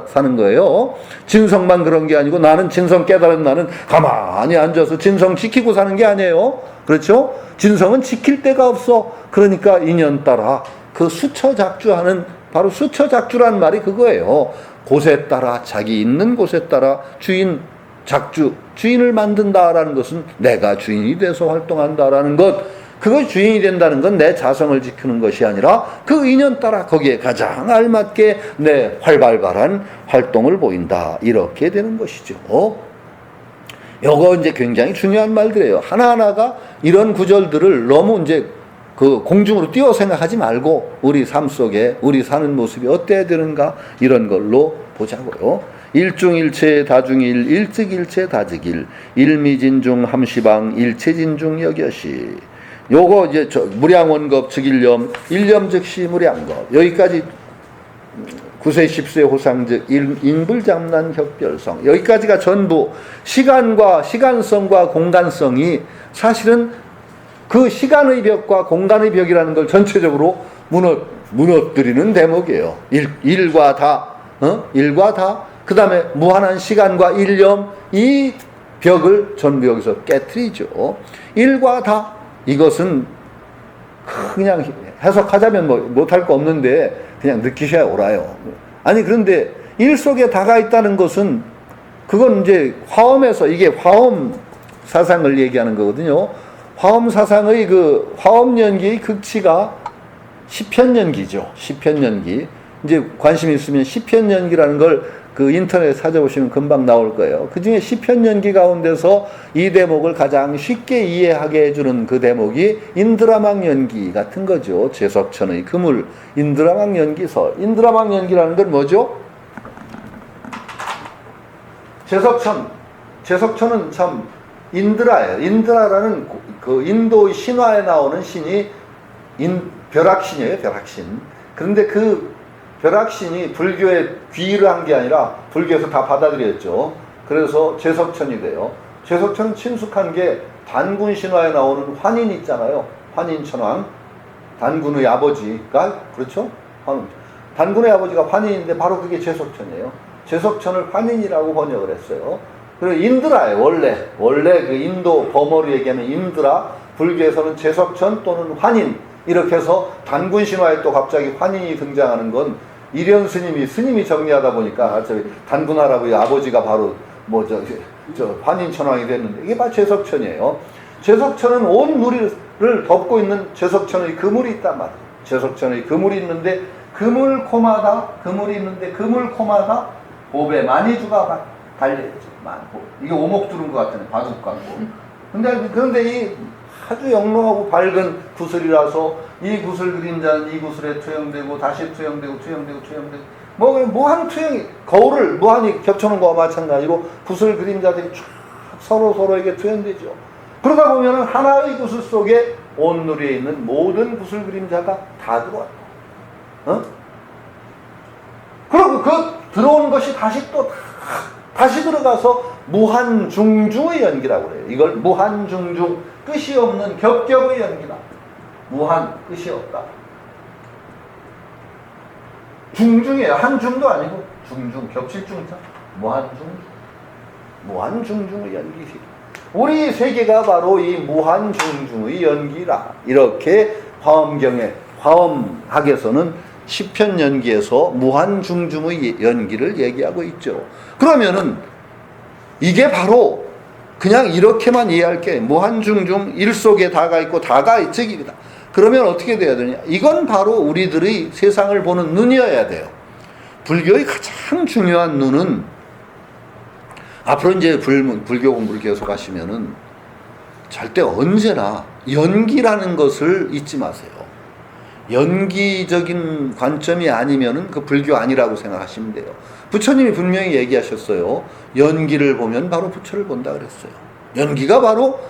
사는 거예요. 진성만 그런 게 아니고 나는 진성 깨달은 나는 가만히 앉아서 진성 지키고 사는 게 아니에요. 그렇죠? 진성은 지킬 데가 없어. 그러니까 인연 따라 그 수처작주하는, 바로 수처작주란 말이 그거예요. 곳에 따라, 자기 있는 곳에 따라 주인을 만든다라는 것은 내가 주인이 돼서 활동한다라는 것, 그걸 주인이 된다는 건 내 자성을 지키는 것이 아니라 그 인연 따라 거기에 가장 알맞게 내 활발한 활동을 보인다. 이렇게 되는 것이죠. 요거 이제 굉장히 중요한 말들이에요. 하나하나가 이런 구절들을 너무 이제 그 공중으로 띄워 생각하지 말고 우리 삶 속에 우리 사는 모습이 어때야 되는가 이런 걸로 보자고요. 일중일체 다중일, 일즉일체 다즉일, 일미진중 함시방, 일체진중 여겨시. 요거 이제 무량원겁 즉일념, 일념 즉시 무량겁. 여기까지 9세 10세 호상즉 인불장난 격별성. 여기까지가 전부 시간성과 공간성이 사실은 그 시간의 벽과 공간의 벽이라는 걸 전체적으로 무너뜨리는 대목이에요. 일과 다, 일과 다, 그 다음에 무한한 시간과 일념, 이 벽을 전부 여기서 깨트리죠. 일과 다, 이것은 그냥 해석하자면 못할 거 없는데 그냥 느끼셔야 옳아요. 아니 그런데 일 속에 다가 있다는 것은 그건 이제 화엄에서 이게 화엄 사상을 얘기하는 거거든요. 화엄 사상의 그 화엄 연기의 극치가 시편 연기죠. 시편 연기. 이제 관심 있으면 시편 연기라는 걸 그 인터넷에 찾아보시면 금방 나올 거예요. 그 중에 시편 연기 가운데서 이 대목을 가장 쉽게 이해하게 해주는 그 대목이 인드라막 연기 같은 거죠. 제석천의 그물, 인드라막 연기서. 인드라막 연기라는 건 뭐죠? 제석천은 참 인드라예요. 인드라라는 그 인도의 신화에 나오는 신이 벼락신이에요. 벼락신. 그런데 그 벼락신이 불교에 귀의를 한 게 아니라 불교에서 다 받아들였죠. 그래서 제석천이 돼요. 제석천은 친숙한 게 단군 신화에 나오는 환인 있잖아요. 환인천왕. 단군의 아버지가, 그렇죠? 단군의 아버지가 환인인데 바로 그게 제석천이에요. 제석천을 환인이라고 번역을 했어요. 그리고 인드라예요. 원래 그 인도 버머로 얘기하는 인드라, 불교에서는 제석천 또는 환인, 이렇게 해서 단군 신화에 또 갑자기 환인이 등장하는 건 이련 스님이 정리하다 보니까 단군 할아버지 아버지가 바로 저 환인천왕이 됐는데 이게 바로 제석천이에요. 제석천은 온 누리를 덮고 있는 제석천의 그물이 있단 말이에요. 제석천의 그물이 있는데 그물이 있는데 그물코마다 보배 마니주가 달려있죠. 이게 오목 두른 것 같은 바둑 같고. 그런데 이 아주 영롱하고 밝은 구슬이라서 이 구슬 그림자는 이 구슬에 투영되고 다시 투영되고 무한 투영이 거울을 무한히 겹쳐놓은 거와 마찬가지로 구슬 그림자들이 쫙 서로에게 투영되죠. 그러다 보면 하나의 구슬 속에 온 누리에 있는 모든 구슬 그림자가 다 들어왔다. 그리고 그 들어온 것이 다시 들어가서 무한중중의 연기라고 그래요. 이걸 무한중중, 끝이 없는 겹겹의 연기다. 무한, 끝이 없다. 중중이에요. 한중도 아니고 중중, 겹칠 중자. 무한중중의 연기시. 우리 세계가 바로 이 무한중중의 연기라. 이렇게 화엄학에서는 시편 연기에서 무한중중의 연기를 얘기하고 있죠. 그러면은 이게 바로 그냥 이렇게만 이해할 게 무한중중, 일 속에 다가 있고 다가 이쪽이다. 그러면 어떻게 돼야 되냐? 이건 바로 우리들의 세상을 보는 눈이어야 돼요. 불교의 가장 중요한 눈은 앞으로 이제 불교 공부를 계속 하시면은 절대 언제나 연기라는 것을 잊지 마세요. 연기적인 관점이 아니면은 그 불교 아니라고 생각하시면 돼요. 부처님이 분명히 얘기하셨어요. 연기를 보면 바로 부처를 본다 그랬어요. 연기가 바로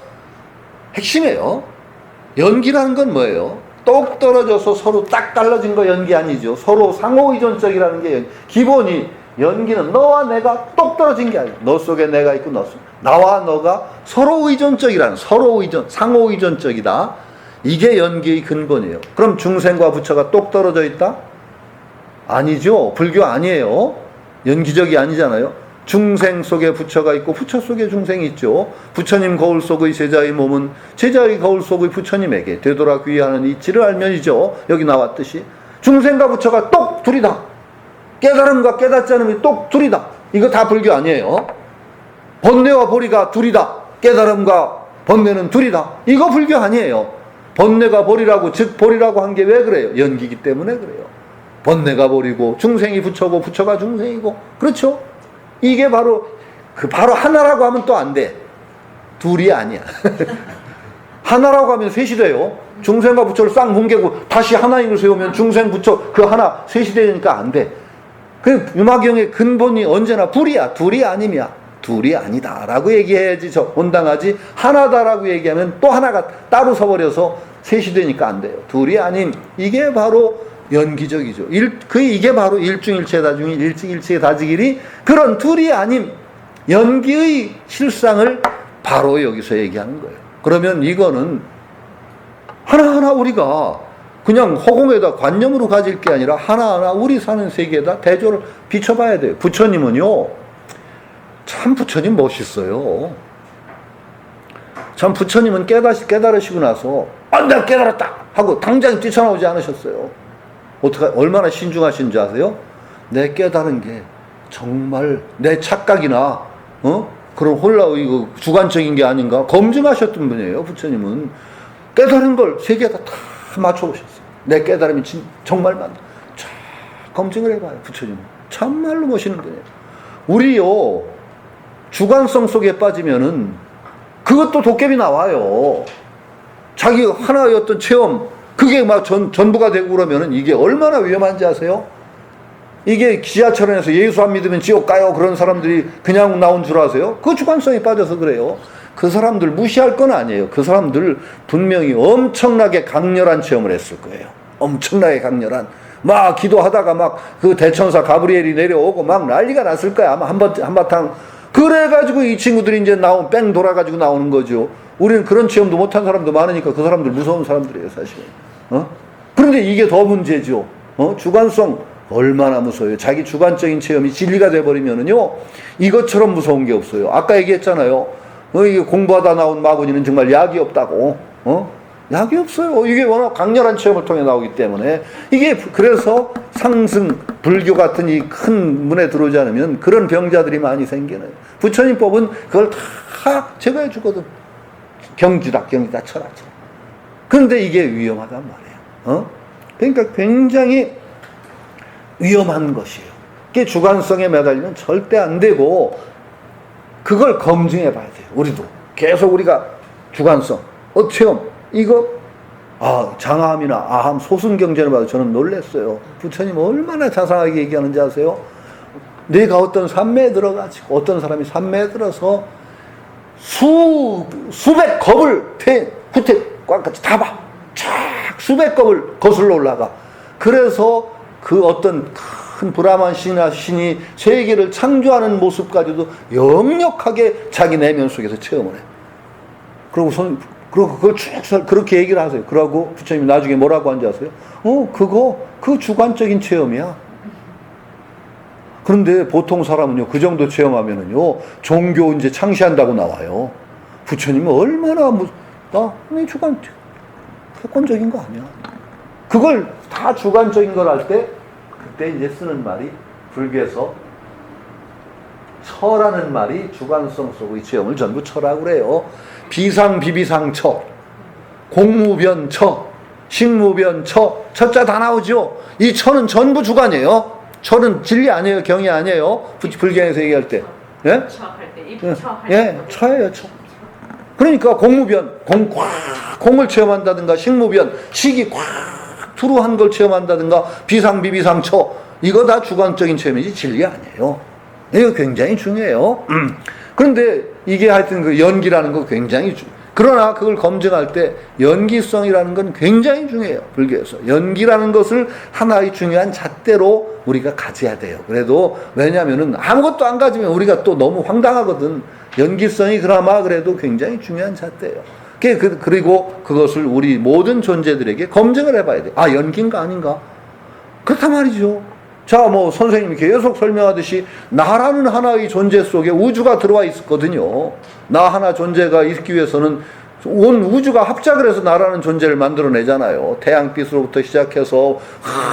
핵심이에요. 연기라는 건 뭐예요? 똑 떨어져서 서로 딱 달라진 거 연기 아니죠. 서로 상호의존적이라는 게 기본이, 연기는 너와 내가 똑 떨어진 게 아니에요. 너 속에 내가 있고 너 속에 나와 너가 서로 의존적이라는, 상호의존적이다. 이게 연기의 근본이에요. 그럼 중생과 부처가 똑 떨어져 있다? 아니죠. 불교 아니에요. 연기적이 아니잖아요. 중생 속에 부처가 있고 부처 속에 중생이 있죠. 부처님 거울 속의 제자의 몸은 제자의 거울 속의 부처님에게 되돌아 귀하는 이치를 알면이죠. 여기 나왔듯이 중생과 부처가 똑 둘이다. 깨달음과 깨닫지 않음이 똑 둘이다. 이거 다 불교 아니에요. 번뇌와 보리가 둘이다. 깨달음과 번뇌는 둘이다. 이거 불교 아니에요. 번뇌가 보리라고, 즉 보리라고 한 게 왜 그래요? 연기기 때문에 그래요. 번뇌가 보리고 중생이 부처고 부처가 중생이고, 그렇죠? 이게 바로 바로 하나라고 하면 또 안 돼. 둘이 아니야. 하나라고 하면 셋이 돼요. 중생과 부처를 싹 뭉개고 다시 하나님을 세우면 중생 부처 그 하나 셋이 되니까 안 돼. 그 유마경의 근본이 언제나 불이야. 둘이 아님이야. 둘이 아니다라고 얘기해야지 온당하지, 하나다라고 얘기하면 또 하나가 따로 서버려서 셋이 되니까 안 돼요. 둘이 아님, 이게 바로 연기적이죠. 이게 바로 일중일체다중일, 일직일체다직일이 그런 둘이 아님, 연기의 실상을 바로 여기서 얘기하는 거예요. 그러면 이거는 하나하나 우리가 그냥 허공에다 관념으로 가질 게 아니라 하나하나 우리 사는 세계에다 대조를 비춰봐야 돼요. 부처님은요, 참 부처님 멋있어요. 참 부처님은 깨달으시고 나서 내가 깨달았다 하고 당장 뛰쳐나오지 않으셨어요. 얼마나 신중하신 줄 아세요? 내 깨달은 게 정말 내 착각이나 그럼 홀라 이거 주관적인 게 아닌가? 검증하셨던 분이에요. 부처님은 깨달은 걸 세계에다 다 맞춰보셨어요. 내 깨달음이 정말 맞나? 자, 검증을 해봐요. 부처님은 참말로 멋있는 분이에요. 우리요 주관성 속에 빠지면은 그것도 도깨비 나와요. 자기 하나의 어떤 체험 그게 막 전부가 되고 그러면은 이게 얼마나 위험한지 아세요? 이게 지하철에서 예수 안 믿으면 지옥 가요 그런 사람들이 그냥 나온 줄 아세요? 그 주관성에 빠져서 그래요. 그 사람들 무시할 건 아니에요. 그 사람들 분명히 엄청나게 강렬한 체험을 했을 거예요. 엄청나게 강렬한. 막 기도하다가 막 그 대천사 가브리엘이 내려오고 막 난리가 났을 거야. 아마 한바탕. 그래가지고 이 친구들이 이제 뺑 돌아가지고 나오는 거죠. 우리는 그런 체험도 못한 사람도 많으니까 그 사람들 무서운 사람들이에요, 사실은. 그런데 이게 더 문제죠. 주관성 얼마나 무서워요. 자기 주관적인 체험이 진리가 돼버리면은요, 이것처럼 무서운 게 없어요. 아까 얘기했잖아요. 이게 공부하다 나온 마구니는 정말 약이 없다고. 약이 없어요. 이게 워낙 강렬한 체험을 통해 나오기 때문에. 이게 그래서 상승, 불교 같은 이 큰 문에 들어오지 않으면 그런 병자들이 많이 생기는. 부처님법은 그걸 다 제거해 주거든. 경지다, 철학자. 그런데 이게 위험하단 말이에요. 그러니까 굉장히 위험한 것이에요. 그게 주관성에 매달리면 절대 안 되고, 그걸 검증해 봐야 돼요. 우리도. 계속 우리가 주관성, 체험, 이거, 장암이나 아함, 소승경전을 봐도 저는 놀랐어요. 부처님 얼마나 자상하게 얘기하는지 아세요? 내가 어떤 산매에 들어가지고, 어떤 사람이 산매에 들어서 수백 겁을 후퇴 꽉같이 다 봐. 쫙 수백 겁을 거슬러 올라가. 그래서 그 어떤 큰 브라만 신이 세계를 창조하는 모습까지도 역력하게 자기 내면 속에서 체험을 해. 그리고 그걸 쭉 그렇게 얘기를 하세요. 그러고 부처님이 나중에 뭐라고 한지 아세요? 그 주관적인 체험이야. 그런데 보통 사람은요, 그 정도 체험하면은요, 종교 이제 창시한다고 나와요. 부처님은 얼마나 객관적인 거 아니야. 그걸 다 주관적인 걸 할 때, 그때 이제 쓰는 말이, 불교에서 처라는 말이 주관성 속의 체험을 전부 처라고 그래요. 비상비비상처, 공무변처, 식무변처, 처자 다 나오죠. 이 처는 전부 주관이에요. 처는 진리 아니에요. 경이 아니에요. 불경에서 얘기할 때. 예? 처예요, 처. 그러니까 공무변, 공을 체험한다든가, 식무변, 식이 꽉 투루한 걸 체험한다든가, 비상비비상처, 이거 다 주관적인 체험이지 진리 아니에요. 이거 굉장히 중요해요. 그런데 이게 하여튼 그 연기라는 거 굉장히 그러나 그걸 검증할 때 연기성이라는 건 굉장히 중요해요. 불교에서. 연기라는 것을 하나의 중요한 잣대로 우리가 가져야 돼요. 그래도 왜냐하면은 아무것도 안 가지면 우리가 또 너무 황당하거든. 연기성이 그나마 그래도 굉장히 중요한 잣대예요. 그리고 그것을 우리 모든 존재들에게 검증을 해봐야 돼요. 연기인가 아닌가? 그렇단 말이죠. 자, 선생님이 계속 설명하듯이 나라는 하나의 존재 속에 우주가 들어와 있었거든요. 나 하나 존재가 있기 위해서는 온 우주가 합작을 해서 나라는 존재를 만들어내잖아요. 태양빛으로부터 시작해서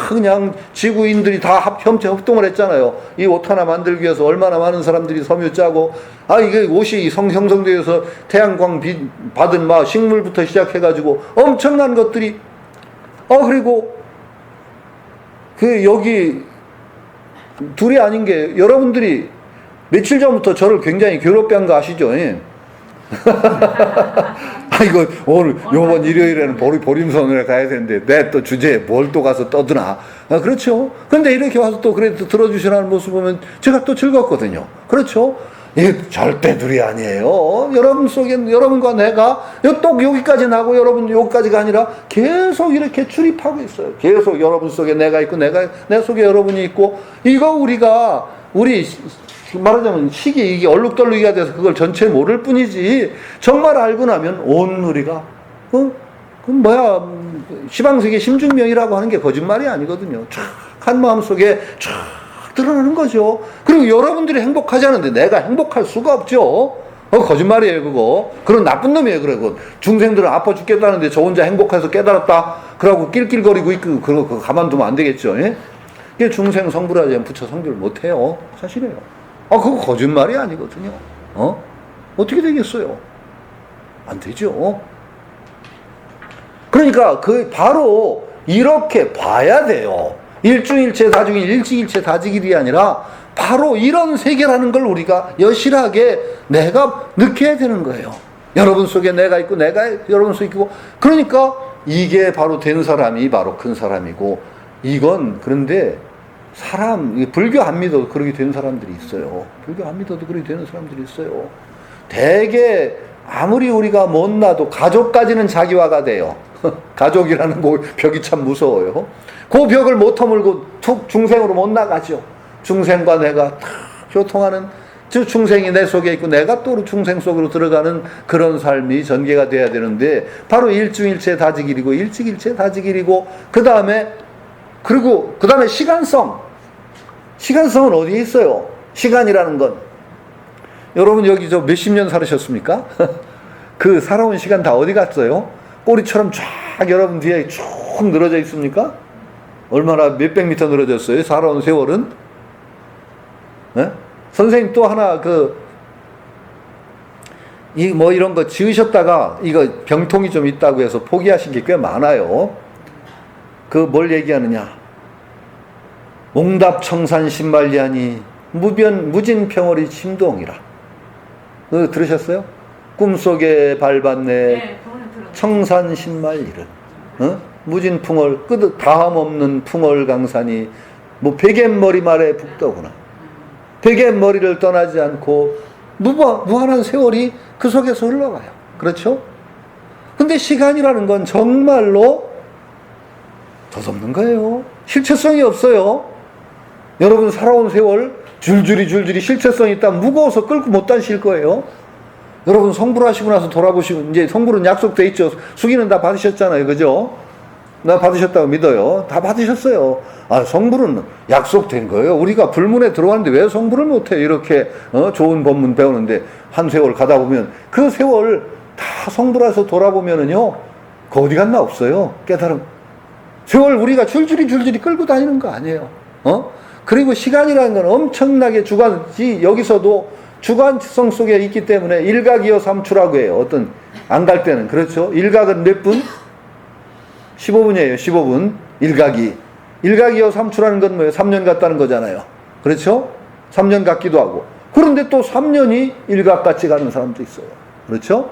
그냥 지구인들이 다 협동을 했잖아요. 이 옷 하나 만들기 위해서 얼마나 많은 사람들이 섬유 짜고, 이게 옷이 형성되어서 태양광 받은 식물부터 시작해가지고 엄청난 것들이, 그리고 여기 둘이 아닌 게, 여러분들이 며칠 전부터 저를 굉장히 괴롭게 한 거 아시죠? 이거 오늘 요번 일요일에는 보림선을 가야 되는데 내 또 주제에 뭘 또 가서 떠드나. 그렇죠. 근데 이렇게 와서 또 그래도 들어주시라는 모습 보면 제가 또 즐겁거든요. 그렇죠. 이게 절대 둘이 아니에요. 여러분 속에, 여러분과 내가 또 여기까지 나고 여러분 여기까지가 아니라 계속 이렇게 출입하고 있어요. 계속 여러분 속에 내가 있고 내 속에 여러분이 있고, 이거 우리 말하자면 식이 이게 얼룩덜룩이가 돼서 그걸 전체 모를 뿐이지, 정말 알고 나면 온 우리가 시방세계 심중명이라고 하는 게 거짓말이 아니거든요. 쫙 한 마음 속에 쫙 드러나는 거죠. 그리고 여러분들이 행복하지 않은데 내가 행복할 수가 없죠. 거짓말이에요, 그거. 그런 나쁜 놈이에요, 그러고. 중생들은 아파 죽겠다는데 저 혼자 행복해서 깨달았다. 그러고 낄낄거리고 있고, 그거 가만두면 안 되겠죠. 예? 이게 중생 성불하지 않으면 부처 성불을 못 해요. 사실이에요. 그거 거짓말이 아니거든요. 어떻게 되겠어요? 안 되죠. 그러니까 바로 이렇게 봐야 돼요. 일중일체 다중일, 일직일체 다직일이 아니라 바로 이런 세계라는 걸 우리가 여실하게 내가 느껴야 되는 거예요. 여러분 속에 내가 있고 내가 여러분 속에 있고, 그러니까 이게 바로 된 사람이 바로 큰 사람이고, 이건 그런데 불교 안 믿어도 그렇게 되는 사람들이 있어요. 불교 안 믿어도 그렇게 되는 사람들이 있어요. 대개 아무리 우리가 못나도 가족까지는 자기화가 돼요. 가족이라는 벽이 참 무서워요. 그 벽을 못 터물고 툭 중생으로 못 나가죠. 중생과 내가 탁 교통하는, 중생이 내 속에 있고 내가 또 중생 속으로 들어가는 그런 삶이 전개가 돼야 되는데, 바로 일중일체 다직일이고 일직일체 다직일이고, 그 다음에 시간성은 어디에 있어요? 시간이라는 건 여러분 여기 몇십 년 살으셨습니까? 그 살아온 시간 다 어디 갔어요? 꼬리처럼 쫙 여러분 뒤에 쭉 늘어져 있습니까? 얼마나 몇백 미터 늘어졌어요? 살아온 세월은? 네? 선생님 또 하나 이런 거 지으셨다가 이거 병통이 좀 있다고 해서 포기하신 게 꽤 많아요. 뭘 얘기하느냐? 몽답청산신말리하니 무진평월이 침동이라. 들으셨어요? 꿈속에 밟았네. 네, 청산신말리를. 무진풍월, 다함없는 풍월강산이 베갯머리 말에 북더구나. 베갯머리를 떠나지 않고 무한한 세월이 그 속에서 흘러가요. 그렇죠? 근데 시간이라는 건 정말로 덧없는 거예요. 실체성이 없어요. 여러분 살아온 세월 줄줄이 실체성이 있다면 무거워서 끌고 못 다니실 거예요. 여러분 성불 하시고 나서 돌아보시고, 이제 성불은 약속돼 있죠. 수기는 다 받으셨잖아요. 그죠? 나 받으셨다고 믿어요. 다 받으셨어요. 성불은 약속된 거예요. 우리가 불문에 들어왔는데 왜 성불을 못해? 이렇게 좋은 법문 배우는데 한 세월 가다 보면 그 세월 다 성불해서 돌아보면은요, 그 어디 갔나 없어요. 깨달음. 세월 우리가 줄줄이 끌고 다니는 거 아니에요. 그리고 시간이라는 건 엄청나게 여기서도 주관성 속에 있기 때문에 일각이여 삼추라고 해요. 안 갈 때는. 그렇죠? 일각은 몇 분? 15분이에요. 15분. 일각이여 삼추라는 건 뭐예요? 3년 갔다는 거잖아요. 그렇죠? 3년 같기도 하고. 그런데 또 3년이 일각 같이 가는 사람도 있어요. 그렇죠?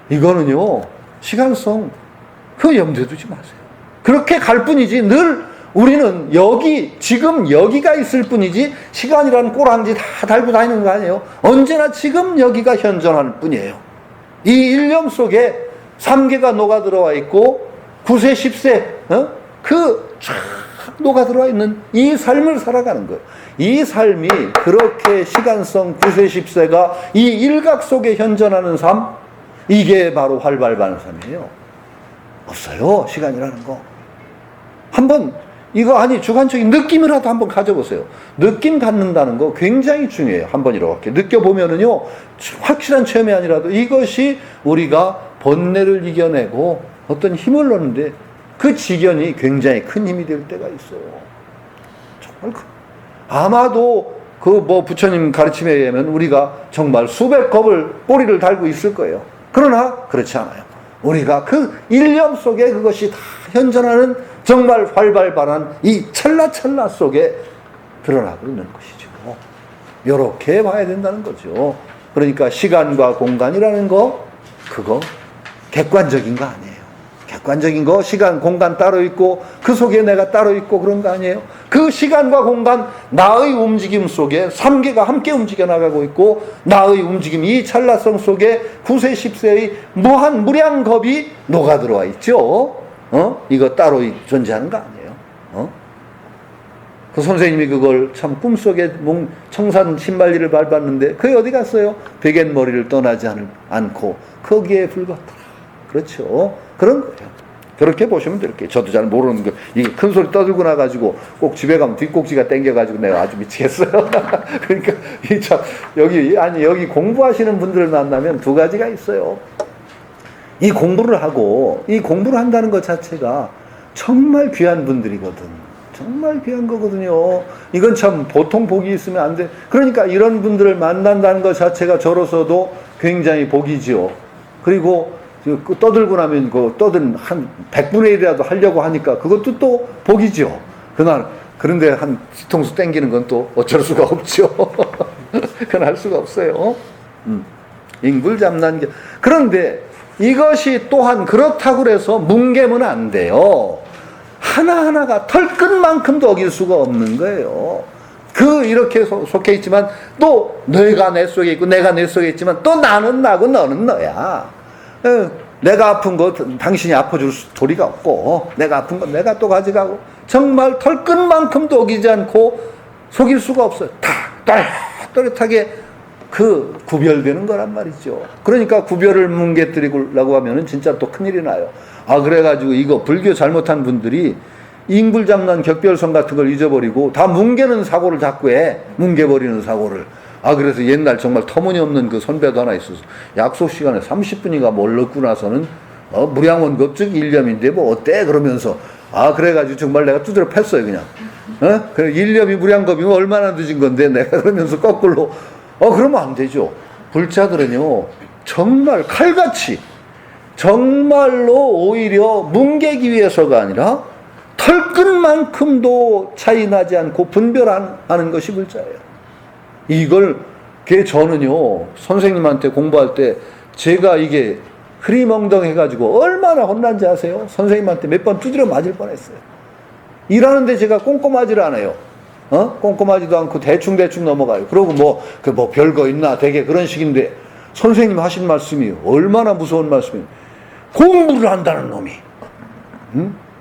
이거는요, 시간성, 염두에 두지 마세요. 그렇게 갈 뿐이지, 늘 우리는 지금 여기가 있을 뿐이지, 시간이라는 꼬랑지 다 달고 다니는 거 아니에요. 언제나 지금 여기가 현존할 뿐이에요. 이 일념 속에 3개가 녹아 들어와 있고, 9세, 10세, 쫙 녹아 들어와 있는 이 삶을 살아가는 거예요. 이 삶이 그렇게 시간성 9세, 10세가 이 일각 속에 현존하는 삶, 이게 바로 활발반의 삶이에요. 없어요, 시간이라는 거. 한번 주관적인 느낌이라도 한번 가져보세요. 느낌 갖는다는 거 굉장히 중요해요. 한번 이렇게 느껴보면은요, 확실한 체험이 아니라도 이것이 우리가 번뇌를 이겨내고 어떤 힘을 얻는데 그 지견이 굉장히 큰 힘이 될 때가 있어요. 정말 아마도 부처님 가르침에 의하면 우리가 정말 수백 겁을 꼬리를 달고 있을 거예요. 그러나 그렇지 않아요. 우리가 그 일념 속에 그것이 다 현존하는 정말 활발한 이 찰나찰나 속에 드러나고 있는 것이죠. 이렇게 봐야 된다는 거죠. 그러니까 시간과 공간이라는 그거 객관적인 거 아니에요. 객관적인 거, 시간, 공간 따로 있고 그 속에 내가 따로 있고 그런 거 아니에요. 그 시간과 공간, 나의 움직임 속에 3개가 함께 움직여 나가고 있고, 나의 움직임, 이 찰나성 속에 9세, 10세의 무량겁이 녹아 들어와 있죠. 이거 따로 존재하는 거 아니에요. 그 선생님이 그걸 참 꿈속에 청산 신발리를 밟았는데 그게 어디 갔어요? 베갯머리를 떠나지 않고 거기에 불같더라. 그렇죠. 그런 거예요. 그렇게 보시면 될게요. 저도 잘 모르는 거, 이게 큰 소리 떠들고 나가지고 꼭 집에 가면 뒷꼭지가 땡겨가지고 내가 아주 미치겠어요. 그러니까 여기 공부하시는 분들을 만나면 두 가지가 있어요. 이 공부를 한다는 것 자체가 정말 귀한 분들이거든. 정말 귀한 거거든요. 이건 참 보통 복이 있으면 안 돼. 그러니까 이런 분들을 만난다는 것 자체가 저로서도 굉장히 복이지요. 그리고 떠들고 나면 그 떠든 한 100분의 1이라도 하려고 하니까 그것도 또 복이지요. 그런데 한 뒤통수 땡기는 건 또 어쩔 수가 없죠. 그건 할 수가 없어요. 인굴잡난 게. 그런데 이것이 또한 그렇다고 해서 뭉개면 안 돼요. 하나하나가 털끝만큼도 어길 수가 없는 거예요. 이렇게 속해 있지만 또 너가 내 속에 있고 내가 내 속에 있지만 또 나는 나고 너는 너야. 내가 아픈 거 당신이 아파줄 도리가 없고 내가 아픈 거 내가 또 가져가고 정말 털끝만큼도 어기지 않고 속일 수가 없어요. 다 또렷하게 구별되는 거란 말이죠. 그러니까 구별을 뭉개뜨리려고 하면은 진짜 또 큰일이 나요. 그래가지고 이거 불교 잘못한 분들이 인굴잡난 격별성 같은 걸 잊어버리고 다 뭉개는 사고를 자꾸 해. 뭉개버리는 사고를. 그래서 옛날 정말 터무니없는 그 선배도 하나 있었어. 약속 시간에 30분인가 뭘 넣고 나서는 무량원 급즉 일념인데 뭐 어때? 그러면서 그래가지고 정말 내가 두드려 팼어요 그냥. 그래 일념이 무량겁이면 얼마나 늦은 건데 내가 그러면서 거꾸로 그러면 안 되죠. 불자들은요 정말 칼같이 정말로 오히려 뭉개기 위해서가 아니라 털끝만큼도 차이 나지 않고 분별하는 것이 불자예요. 저는요 선생님한테 공부할 때 제가 이게 흐리멍덩해가지고 얼마나 혼난지 아세요? 선생님한테 몇 번 두드려 맞을 뻔했어요. 일하는데 제가 꼼꼼하지를 않아요. 꼼꼼하지도 않고 대충 넘어가요. 그러고 별거 있나 되게 그런 식인데 선생님 하신 말씀이 얼마나 무서운 말씀이에요. 공부를 한다는 놈이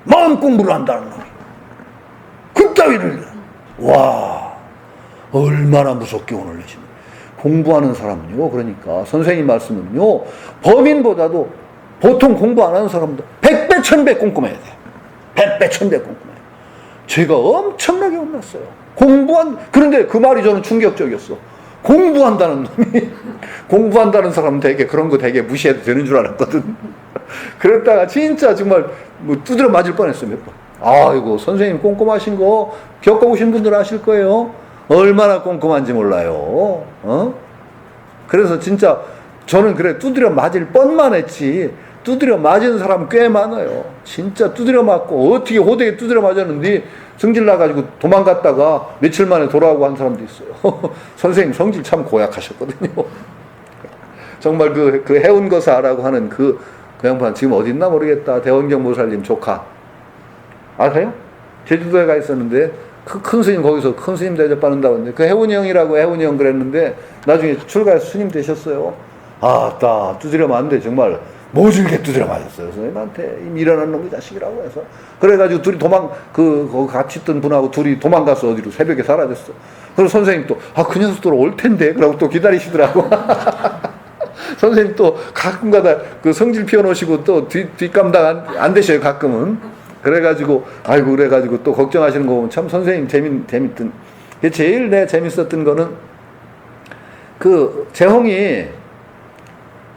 마음 공부를 한다는 놈이 그따위를 얼마나 무섭게 오늘 내시네. 공부하는 사람은요 그러니까 선생님 말씀은요 범인보다도 보통 공부 안 하는 사람보다 100배 1000배 꼼꼼해야 돼. 100배 1000배 꼼꼼해요. 제가 엄청나게 혼났어요. 그런데 그 말이 저는 충격적이었어. 공부한다는 놈이 공부한다는 사람은 되게 그런 거 되게 무시해도 되는 줄 알았거든. 그랬다가 진짜 정말 두드려 맞을 뻔했어요 몇 번. 아이고 선생님 꼼꼼하신 거 겪어보신 분들 아실 거예요. 얼마나 꼼꼼한지 몰라요. 그래서 진짜 저는 두드려 맞을 뻔만 했지 두드려 맞은 사람 꽤 많아요. 진짜 두드려 맞고 어떻게 호되게 두드려 맞았는데 성질 나가지고 도망갔다가 며칠 만에 돌아오고 한 사람도 있어요. 선생님 성질 참 고약하셨거든요. 정말 그 해운거사라고 하는 그 양반 지금 어디 있나 모르겠다. 대원경 모살님 조카 아세요? 제주도에 가 있었는데 큰 스님 거기서 큰 스님 대접받는다고 했는데 그 해운이 형 그랬는데 나중에 출가해서 스님 되셨어요. 두드려 맞는데 정말 모질게 두드려 맞았어요. 선생님한테 미련한 놈의 자식이라고 해서. 그래가지고 둘이 거기 같이 있던 분하고 둘이 도망가서 어디로 새벽에 사라졌어. 그래서 선생님 또, 그 녀석들 올 텐데. 그러고 또 기다리시더라고. 선생님 또 가끔가다 그 성질 피워놓으시고 또 뒷감당 안 되셔요, 가끔은. 그래가지고 또 걱정하시는 거 보면 참 선생님 재밌던. 제일 재밌었던 거는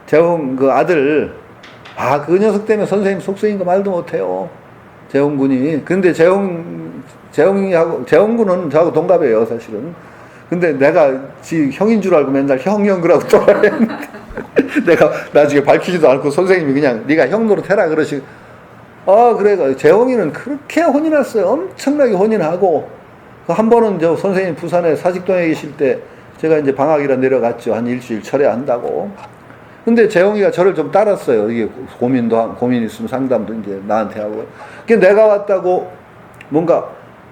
재홍 그 아들, 그 녀석 때문에 선생님 속쓰인 거 말도 못해요. 재홍 군이. 근데 재홍 군은 저하고 동갑이에요, 사실은. 근데 내가 형인 줄 알고 맨날 형 그러고 돌아다녔는데 내가 나중에 밝히지도 않고 선생님이 그냥 네가 형 노릇해라 그러시고. 그래. 재홍이는 그렇게 혼이 났어요. 엄청나게 혼이 나고. 한 번은 선생님 부산에 사직동에 계실 때 제가 이제 방학이라 내려갔죠. 한 일주일 철회한다고. 근데 재홍이가 저를 좀 따랐어요. 이게 고민 있으면 상담도 이제 나한테 하고. 내가 왔다고 뭔가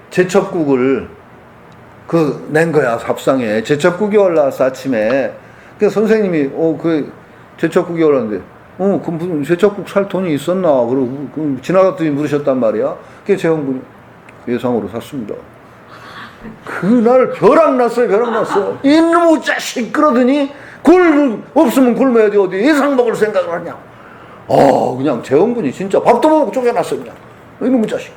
제첩국을 낸 거야, 밥상에. 제첩국이 올라왔어, 아침에. 선생님이, 제첩국이 올라왔는데, 무슨 제첩국 살 돈이 있었나? 그러고, 지나갔더니 물으셨단 말이야. 재홍군이 예상으로 샀습니다. 그날 벼락 났어요. 이놈의 자식! 그러더니, 없으면 굶어야지, 어디 예상 먹을 생각을 하냐. 그냥 재홍군이 진짜 밥도 먹고 쫓겨났어요, 그냥. 이놈의 자식.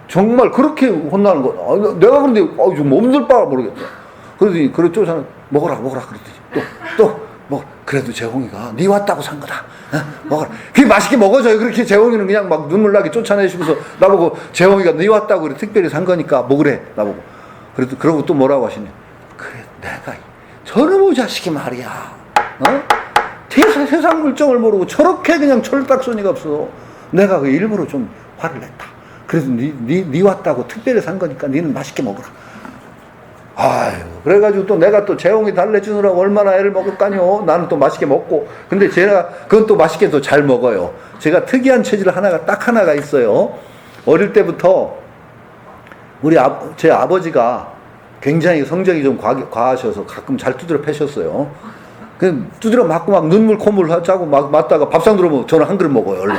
정말 그렇게 혼나는 거. 내가 그런데 좀 몸둘 바가 모르겠다. 그러더니 쫓아내 먹어라 그러더니 또 뭐 그래도 재홍이가 네 왔다고 산 거다. 먹어라. 그게 맛있게 먹어줘요. 그렇게 재홍이는 그냥 막 눈물 나게 쫓아내시면서 나보고 재홍이가 네 왔다고 그래 특별히 산 거니까 먹으래 나보고. 그래도 그러고 또 뭐라고 하시냐. 그래 내가 저놈의 자식이 말이야. 세상 물정을 모르고 저렇게 그냥 철딱서니가 없어. 내가 그 일부러 좀 화를 냈다. 그래서 네 왔다고 특별히 산 거니까 니는 맛있게 먹어라. 아유, 그래가지고 또 내가 또 재홍이 달래주느라고 얼마나 애를 먹을까요? 나는 또 맛있게 먹고. 근데 제가 그건 또 맛있게 또 잘 먹어요. 제가 특이한 체질 딱 하나가 있어요. 어릴 때부터 제 아버지가 굉장히 성적이 좀 과하셔서 가끔 잘 두드려 패셨어요. 그 두드려 맞고 막 눈물 콧물 하자고 막 맞다가 밥상 들어오면 저는 한 그릇 먹어요, 얼른.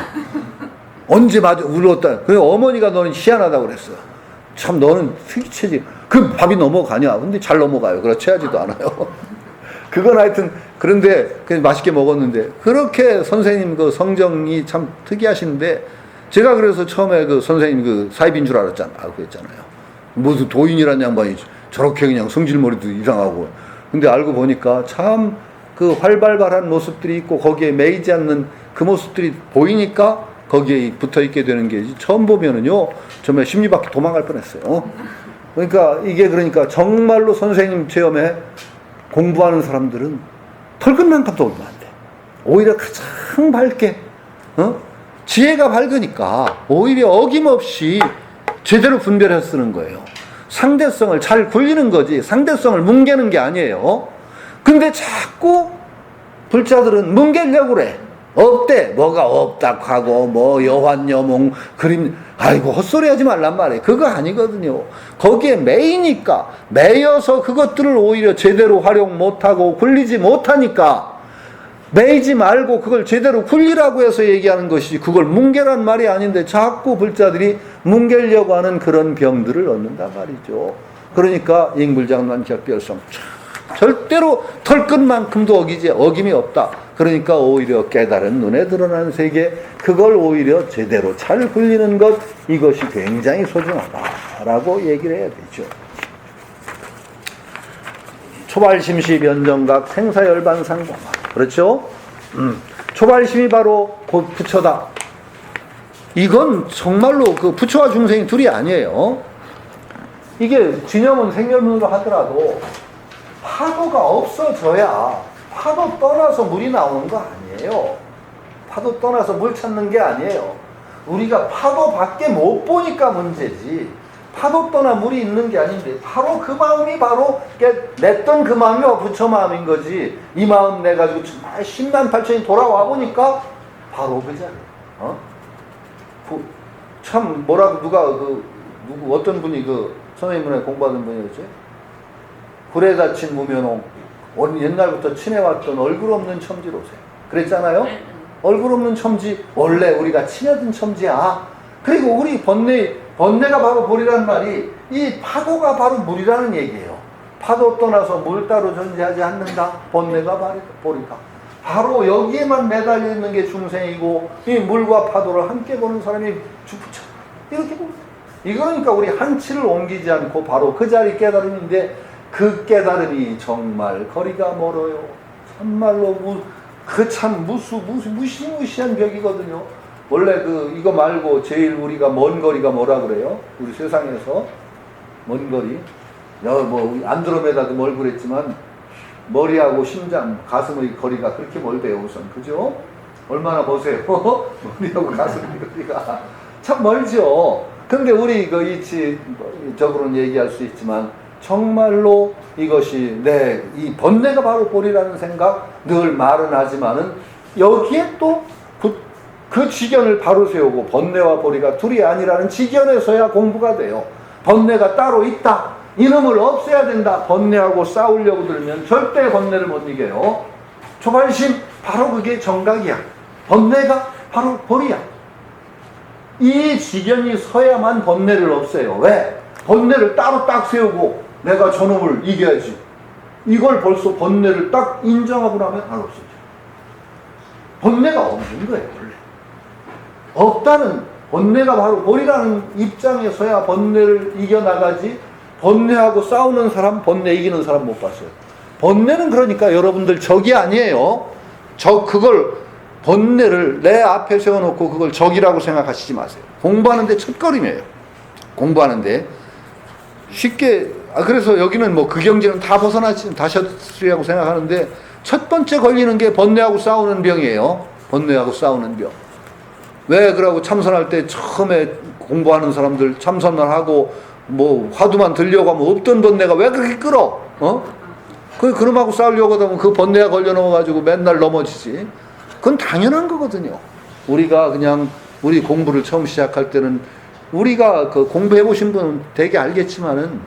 언제 울었다. 그래 어머니가 너는 희한하다고 그랬어. 참 너는 특이체질. 그 밥이 넘어가냐? 근데 잘 넘어가요. 그렇지 하지도 않아요. 그건 하여튼 그런데 그냥 맛있게 먹었는데 그렇게 선생님 그 성정이 참 특이하신데 제가 그래서 처음에 그 선생님 그 사입인 줄 알고 했잖아요. 무슨 도인이란 양반이 저렇게 그냥 성질머리도 이상하고. 근데 알고 보니까 참 그 활발한 모습들이 있고 거기에 매이지 않는 그 모습들이 보이니까 거기에 붙어 있게 되는 게 처음 보면은요 정말 심리밖에 도망갈 뻔했어요. 그러니까 정말로 선생님 체험에 공부하는 사람들은 털끝만큼도 얼마 안 돼. 오히려 가장 밝게 지혜가 밝으니까 오히려 어김없이 제대로 분별해서 쓰는 거예요. 상대성을 잘 굴리는 거지 상대성을 뭉개는 게 아니에요. 근데 자꾸 불자들은 뭉개려고 그래. 없대. 뭐가 없다고 하고 뭐 여환여몽 그림 아이고 헛소리 하지 말란 말이에요. 그거 아니거든요. 거기에 매이니까 매여서 그것들을 오히려 제대로 활용 못하고 굴리지 못하니까 매이지 말고 그걸 제대로 굴리라고 해서 얘기하는 것이지 그걸 뭉개란 말이 아닌데 자꾸 불자들이 뭉개려고 하는 그런 병들을 얻는단 말이죠. 그러니까 인불장난 격별성 절대로 털끝만큼도 어김이 없다. 그러니까 오히려 깨달은 눈에 드러나는 세계 그걸 오히려 제대로 잘 굴리는 것 이것이 굉장히 소중하다라고 얘기를 해야 되죠. 초발심시 변정각 생사열반상공학 그렇죠? 초발심이 바로 곧 부처다. 이건 정말로 그 부처와 중생이 둘이 아니에요. 이게 진영은 생멸문으로 하더라도 파도가 없어져야 파도 떠나서 물이 나오는 거 아니에요. 파도 떠나서 물 찾는 게 아니에요. 우리가 파도 밖에 못 보니까 문제지 파도 떠나 물이 있는 게 아닌데 바로 그 마음이 바로 냈던 그 마음이 부처 마음인 거지. 이 마음 내가지고 정말 10만 8천이 돌아와 보니까 바로 그 자리에 참 뭐라고 누구 어떤 분이 그 선생님문에 공부하는 분이었지? 불에 닫힌 무면홍 옛날부터 친해왔던 얼굴 없는 첨지로세요. 그랬잖아요. 얼굴 없는 첨지 원래 우리가 친해든 첨지야. 그리고 우리 번뇌가 바로 볼이란 말이 이 파도가 바로 물이라는 얘기예요. 파도 떠나서 물 따로 존재하지 않는다. 번뇌가 볼이다. 바로 여기에만 매달려 있는 게 중생이고 이 물과 파도를 함께 보는 사람이 주부처 이렇게 봅니다. 이거니까 우리 한치를 옮기지 않고 바로 그 자리 깨달음인데 그 깨달음이 정말 거리가 멀어요. 참말로 참 무시무시한 벽이거든요. 원래 이거 말고 제일 우리가 먼 거리가 뭐라 그래요? 우리 세상에서 먼 거리. 뭐 안드로메다도 멀고 그랬지만 머리하고 심장, 가슴의 거리가 그렇게 멀대요, 우선. 그죠? 얼마나 보세요. 머리하고 가슴의 거리가 참 멀죠. 근데 우리 이치적으로는 얘기할 수 있지만 정말로 이것이 이 번뇌가 바로 볼이라는 생각 늘 말은 하지만은 여기에 또 그 지견을 바로 세우고 번뇌와 볼이가 둘이 아니라는 지견에서야 공부가 돼요. 번뇌가 따로 있다. 이놈을 없애야 된다. 번뇌하고 싸우려고 들면 절대 번뇌를 못 이겨요. 초발심 바로 그게 정각이야. 번뇌가 바로 볼이야. 이 지견이 서야만 번뇌를 없애요. 왜? 번뇌를 따로 딱 세우고 내가 저놈을 이겨야지. 이걸 벌써 번뇌를 딱 인정하고 나면 안 없어져. 번뇌가 없는 거예요, 원래. 없다는 번뇌가 바로 볼이라는 입장에서야 번뇌를 이겨나가지 번뇌하고 싸우는 사람, 번뇌 이기는 사람 못 봤어요. 번뇌는 그러니까 여러분들 적이 아니에요. 그걸 번뇌를 내 앞에 세워놓고 그걸 적이라고 생각하시지 마세요. 공부하는데 첫걸음이에요. 공부하는데 쉽게 그래서 여기는 뭐 그 경지는 다 다셨으리라고 생각하는데 첫 번째 걸리는 게 번뇌하고 싸우는 병이에요. 번뇌하고 싸우는 병. 왜 그러고 참선할 때 처음에 공부하는 사람들 참선만 하고 뭐 화두만 들려고 하면 없던 번뇌가 왜 그렇게 끌어? 그놈하고 싸우려고 하면 그 번뇌가 걸려 넘어가지고 맨날 넘어지지. 그건 당연한 거거든요. 우리가 그냥 우리 공부를 처음 시작할 때는 우리가 그 공부해 보신 분은 되게 알겠지만은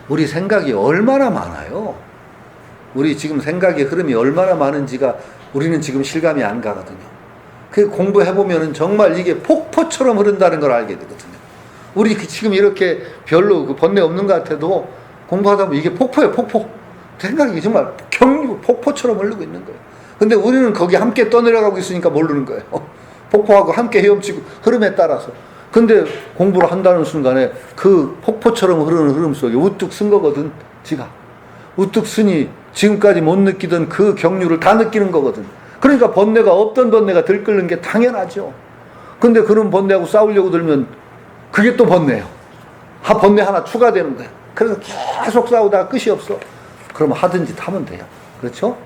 우리 생각이 얼마나 많아요. 우리 지금 생각의 흐름이 얼마나 많은지가 우리는 지금 실감이 안 가거든요. 그 공부해 보면은 정말 이게 폭포처럼 흐른다는 걸 알게 되거든요. 우리 지금 이렇게 별로 그 번뇌 없는 것 같아도 공부하다 보면 이게 폭포예요, 폭포. 생각이 정말 폭포처럼 흐르고 있는 거예요. 근데 우리는 거기 함께 떠내려가고 있으니까 모르는 거예요. 폭포하고 함께 헤엄치고 흐름에 따라서. 근데 공부를 한다는 순간에 그 폭포처럼 흐르는 흐름 속에 우뚝 쓴 거거든, 지가. 우뚝 쓰니 지금까지 못 느끼던 그 경류를 다 느끼는 거거든. 그러니까 번뇌가 없던 번뇌가 들끓는 게 당연하죠. 근데 그런 번뇌하고 싸우려고 들면 그게 또 번뇌예요. 번뇌 하나 추가되는 거예요. 그래서 계속 싸우다가 끝이 없어. 그러면 하든지 하면 돼요. 그렇죠?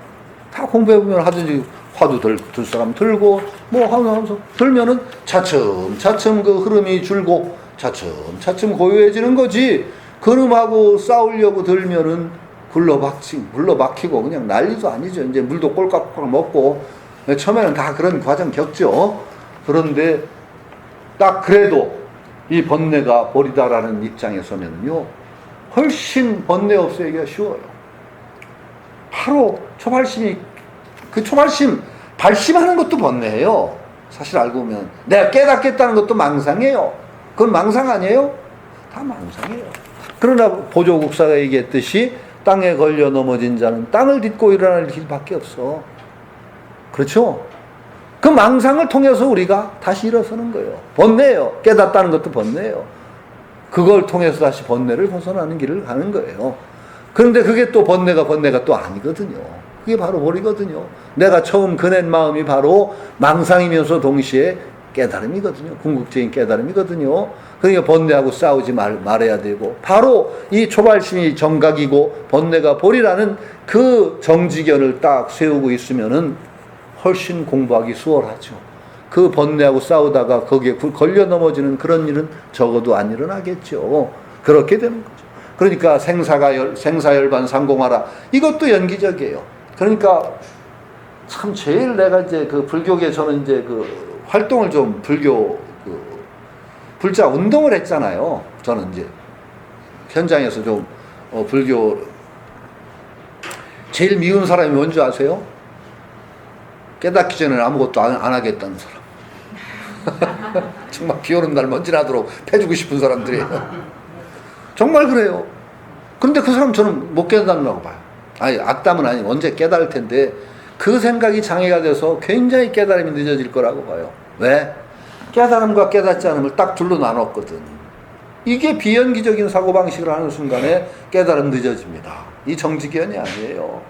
다 공부해보면 하든지 화두 들 사람 들고 뭐 하면서 들면은 차츰 그 흐름이 줄고 차츰 고요해지는 거지. 그놈하고 싸우려고 들면은 물러박히고 그냥 난리도 아니죠. 이제 물도 꼴깍꼴깍 먹고 처음에는 다 그런 과정 겪죠. 그런데 딱 그래도 이 번뇌가 버리다라는 입장에 서면은요 훨씬 번뇌 없애기가 쉬워요. 바로 그 초발심 발심하는 것도 번뇌예요. 사실 알고 보면 내가 깨닫겠다는 것도 망상이에요. 그건 망상 아니에요? 다 망상이에요. 그러나 보조국사가 얘기했듯이 땅에 걸려 넘어진 자는 땅을 딛고 일어날 길밖에 없어. 그렇죠? 그 망상을 통해서 우리가 다시 일어서는 거예요. 번뇌예요. 깨닫다는 것도 번뇌예요. 그걸 통해서 다시 번뇌를 벗어나는 길을 가는 거예요. 그런데 그게 또 번뇌가 또 아니거든요. 그게 바로 버리거든요. 내가 처음 그낸 마음이 바로 망상이면서 동시에 깨달음이거든요. 궁극적인 깨달음이거든요. 그러니까 번뇌하고 싸우지 말아야 되고 바로 이 초발심이 정각이고 번뇌가 버리라는 그 정지견을 딱 세우고 있으면은 훨씬 공부하기 수월하죠. 그 번뇌하고 싸우다가 거기에 걸려 넘어지는 그런 일은 적어도 안 일어나겠죠. 그렇게 되는 거죠. 그러니까 생사열반 상공하라. 이것도 연기적이에요. 그러니까 참 제일 내가 이제 그 불교계 저는 이제 그 활동을 좀 불자 운동을 했잖아요. 저는 이제 현장에서 좀 불교 제일 미운 사람이 뭔지 아세요? 깨닫기 전에는 아무것도 안 하겠다는 사람. 정말 비 오는 날 먼지 나도록 패주고 싶은 사람들이에요. 정말 그래요. 그런데 그 사람 저는 못 깨닫는다고 봐요. 아니 악담은 아니고 언제 깨달을 텐데 그 생각이 장애가 돼서 굉장히 깨달음이 늦어질 거라고 봐요. 왜? 깨달음과 깨닫지 않음을 딱 둘로 나눴거든. 이게 비연기적인 사고방식을 하는 순간에 깨달음 늦어집니다. 이 정지견이 아니에요.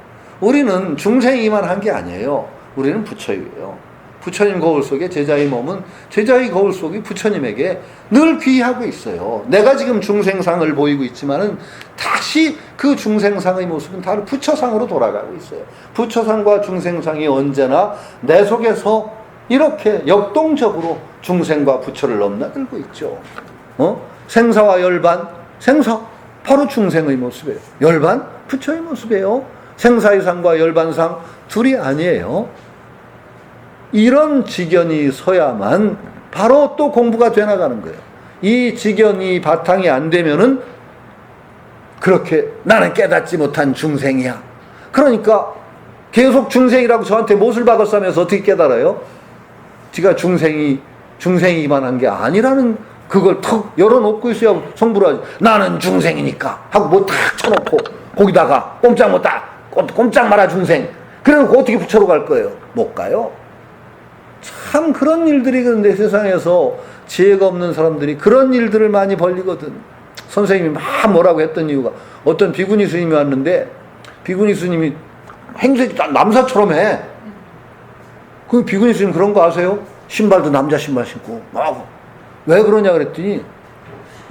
우리는 중생이만 한 게 아니에요. 우리는 부처예요. 부처님 거울 속에 제자의 몸은 제자의 거울 속이 부처님에게 늘 귀하고 있어요. 내가 지금 중생상을 보이고 있지만은 다시 그 중생상의 모습은 다른 부처상으로 돌아가고 있어요. 부처상과 중생상이 언제나 내 속에서 이렇게 역동적으로 중생과 부처를 넘나들고 있죠. 생사와 열반, 생사 바로 중생의 모습이에요. 열반 부처의 모습이에요. 생사의 상과 열반상 둘이 아니에요. 이런 지견이 서야만 바로 또 공부가 되나가는 거예요. 이 지견이 바탕이 안 되면은 그렇게 나는 깨닫지 못한 중생이야. 그러니까 계속 중생이라고 저한테 못을 박았으면서 어떻게 깨달아요? 지가 중생이기만 한 게 아니라는 그걸 턱 열어놓고 있어야 성불을 하지. 나는 중생이니까 하고 뭐 탁 쳐놓고 거기다가 꼼짝 마라 중생. 그래놓고 어떻게 부처로 갈 거예요? 못 가요. 참 그런 일들이 그런데 세상에서 지혜가 없는 사람들이 그런 일들을 많이 벌리거든. 선생님이 막 뭐라고 했던 이유가, 어떤 비구니 스님이 왔는데 비구니 스님이 행색이 다 남사처럼 해. 그 비구니 스님 그런 거 아세요? 신발도 남자 신발 신고 막. 왜 그러냐 그랬더니,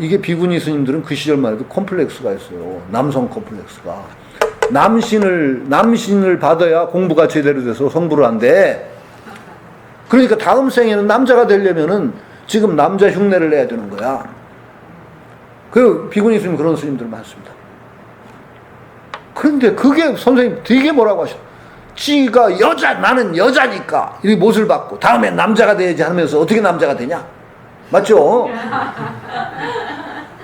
이게 비구니 스님들은 그 시절만 해도 컴플렉스가 있어요. 남성 컴플렉스가. 남신을 받아야 공부가 제대로 돼서 성불을 한대. 그러니까 다음 생에는 남자가 되려면은 지금 남자 흉내를 내야 되는 거야. 그 비구니 스님 그런 스님들 많습니다. 그런데 그게 선생님 되게 뭐라고 하셔. 지가 여자, 나는 여자니까 이렇게 못을 받고 다음에 남자가 돼야지 하면서 어떻게 남자가 되냐? 맞죠?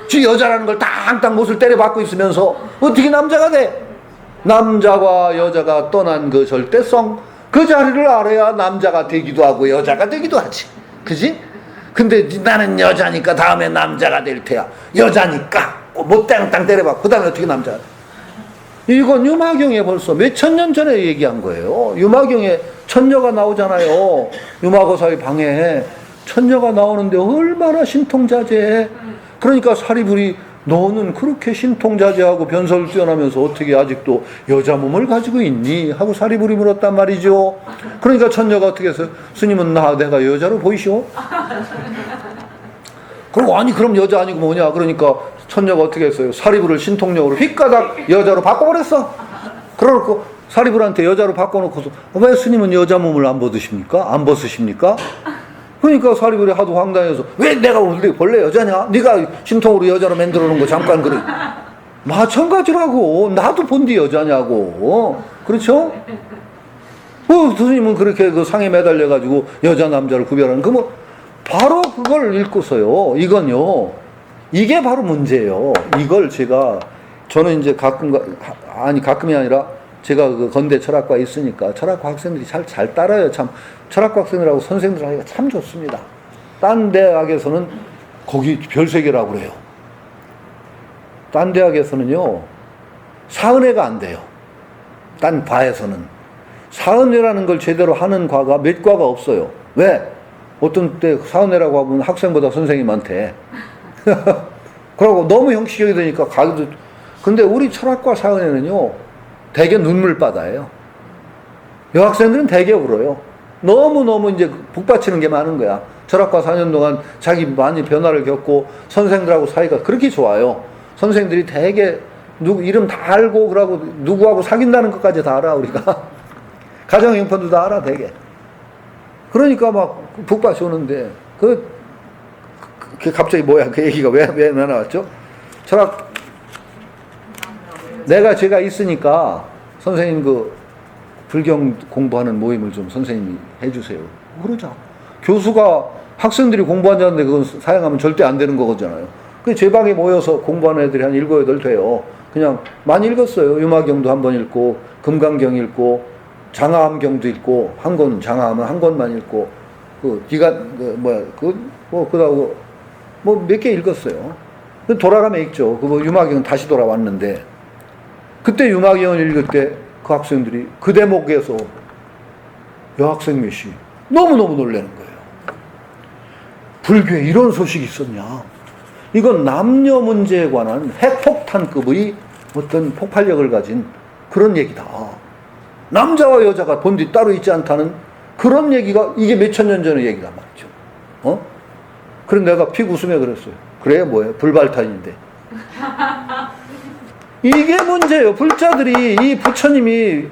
지 여자라는 걸 땅땅 못을 때려받고 있으면서 어떻게 남자가 돼? 남자와 여자가 떠난 그 절대성, 그 자리를 알아야 남자가 되기도 하고 여자가 되기도 하지. 그지? 근데 나는 여자니까 다음에 남자가 될 테야. 여자니까 못 땅땅 때려받고 그 다음에 어떻게 남자가 돼? 이건 유마경에 벌써 몇천 년 전에 얘기한 거예요. 유마경에 천녀가 나오잖아요. 유마거사의 방에 천녀가 나오는데 얼마나 신통자제해. 그러니까 사리불이 너는 그렇게 신통자제하고 변설을 뛰어나면서 어떻게 아직도 여자 몸을 가지고 있니? 하고 사리불이 물었단 말이죠. 그러니까 천녀가 어떻게 했어요? 스님은 내가 여자로 보이시오? 그리고 아니 그럼 여자 아니고 뭐냐? 그러니까 천녀가 어떻게 했어요? 사리불을 신통력으로 휙가닥 여자로 바꿔버렸어. 그러고 사리불한테 여자로 바꿔놓고서 왜 스님은 여자 몸을 안 벗으십니까? 안 벗으십니까? 그러니까 사리불이 하도 황당해서 왜 내가 원래 여자냐? 네가 신통으로 여자로 만들어 놓은 거 잠깐 그래. 마찬가지라고. 나도 본디 여자냐고. 그렇죠? 스님은 그렇게 그 상에 매달려가지고 여자 남자를 구별하는 그 뭐 바로 그걸 읽고서요. 이건요. 이게 바로 문제예요. 이걸 저는 이제 가끔이 아니라 제가 그 건대 철학과에 있으니까 철학과 학생들이 잘 따라요. 참 철학과 학생들하고 선생들 하기가 참 좋습니다. 딴 대학에서는 거기 별세계라고 그래요. 딴 대학에서는요 사은회가 안 돼요. 딴 과에서는 사은회라는 걸 제대로 하는 과가 몇 과가 없어요. 왜? 어떤 때 사은회라고 하면 학생보다 선생님한테 그러고 너무 형식적이 되니까 가기도. 근데 우리 철학과 사은회는요 되게 눈물바다예요. 여학생들은 되게 울어요. 너무너무 이제 북받치는 게 많은 거야. 철학과 4년 동안 자기 많이 변화를 겪고 선생들하고 사이가 그렇게 좋아요. 선생들이 되게 이름 다 알고 그러고 누구하고 사귄다는 것까지 다 알아 우리가. 가정 형편도 다 알아 되게. 그러니까 막 북받치 오는데 그 갑자기 뭐야 그 얘기가 왜 나왔죠? 제가 있으니까 선생님 그 불경 공부하는 모임을 좀 선생님이 해주세요. 그러자. 교수가 학생들이 공부한다는데 그건 사양하면 절대 안 되는 거잖아요. 그 제 방에 모여서 공부하는 애들이 한 7, 8 돼요. 그냥 많이 읽었어요. 유마경도 한 번 읽고 금강경 읽고 장하암경도 읽고 한 권 장하암은 한 권만 읽고 그다고 뭐 몇 개 읽었어요. 돌아가면 읽죠. 그 유마경은 다시 돌아왔는데 그때 유마경을 읽을 때 그 학생들이 그 대목에서 여학생 몇이 너무너무 놀라는 거예요. 불교에 이런 소식이 있었냐. 이건 남녀 문제에 관한 핵폭탄급의 어떤 폭발력을 가진 그런 얘기다. 남자와 여자가 본디 따로 있지 않다는 그런 얘기가 이게 몇천 년 전의 얘기란 말이죠. 그래서 내가 픽 웃으며 그랬어요. 그래 뭐예요? 불발탄인데. 이게 문제예요. 불자들이 이 부처님이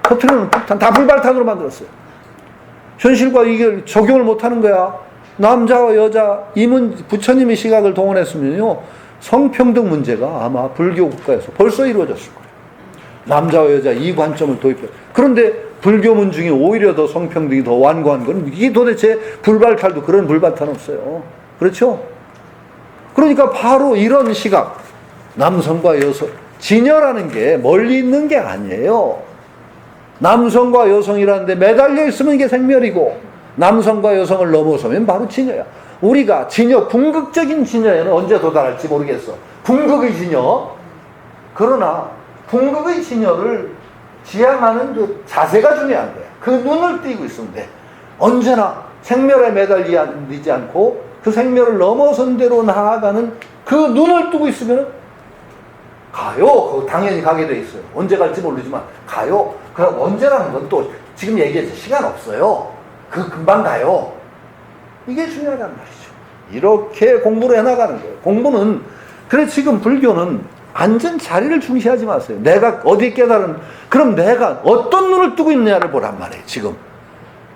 터뜨리는 폭탄 다 불발탄으로 만들었어요. 현실과 이게 적용을 못하는 거야. 남자와 여자 부처님의 시각을 동원했으면요 성평등 문제가 아마 불교 국가에서 벌써 이루어졌을 거예요. 남자와 여자 이 관점을 도입해. 그런데 불교문 중에 오히려 더 성평등이 더 완고한 건 이게 도대체 불발탄도 그런 불발탄 없어요. 그렇죠? 그러니까 바로 이런 시각, 남성과 여성, 진여라는 게 멀리 있는 게 아니에요. 남성과 여성이라는 데 매달려 있으면 이게 생멸이고 남성과 여성을 넘어서면 바로 진여야. 우리가 진여, 궁극적인 진여에는 언제 도달할지 모르겠어. 궁극의 진여. 그러나 궁극의 진여를 지향하는 그 자세가 중요한 거야. 그 눈을 띄고 있으면 돼. 언제나 생멸에 매달리지 않고 그 생멸을 넘어선 대로 나아가는 그 눈을 뜨고 있으면 가요. 당연히 가게 돼 있어요. 언제 갈지 모르지만 가요. 그럼 언제라는 건 또 지금 얘기했죠. 시간 없어요. 그 금방 가요. 이게 중요하단 말이죠. 이렇게 공부를 해나가는 거예요. 공부는 그래 지금 불교는 앉은 자리를 중시하지 마세요. 내가 어디 깨달은 그럼 내가 어떤 눈을 뜨고 있느냐를 보란 말이에요. 지금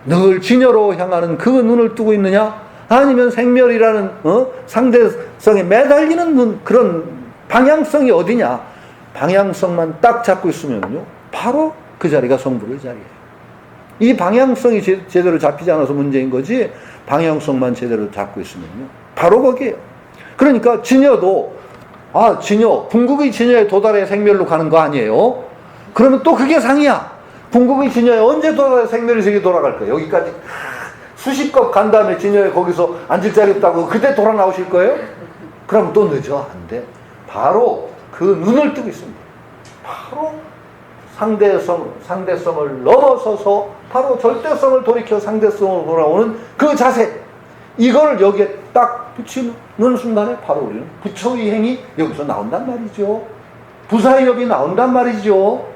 늘 진여로 향하는 그 눈을 뜨고 있느냐 아니면 생멸이라는 상대성에 매달리는 눈 그런 방향성이 어디냐 방향성만 딱 잡고 있으면요 바로 그 자리가 성불의 자리예요. 이 방향성이 제대로 잡히지 않아서 문제인 거지 방향성만 제대로 잡고 있으면요 바로 거기에요. 그러니까 진여도 진여 궁극의 진여에 도달해 생멸로 가는 거 아니에요. 그러면 또 그게 상이야. 궁극의 진여에 언제 도달해 생멸의 세계 돌아갈 거예요. 여기까지 수십 컵 간 다음에 진여에 거기서 앉을 자리 없다고 그때 돌아 나오실 거예요? 그럼 또 늦어. 안 돼. 바로 그 눈을 뜨고 있습니다. 바로 상대성을 넘어서서 바로 절대성을 돌이켜 상대성으로 돌아오는 그 자세. 이걸 여기에 딱 붙이는 순간에 바로 우리는 부처의 행이 여기서 나온단 말이죠. 부사의업이 나온단 말이죠.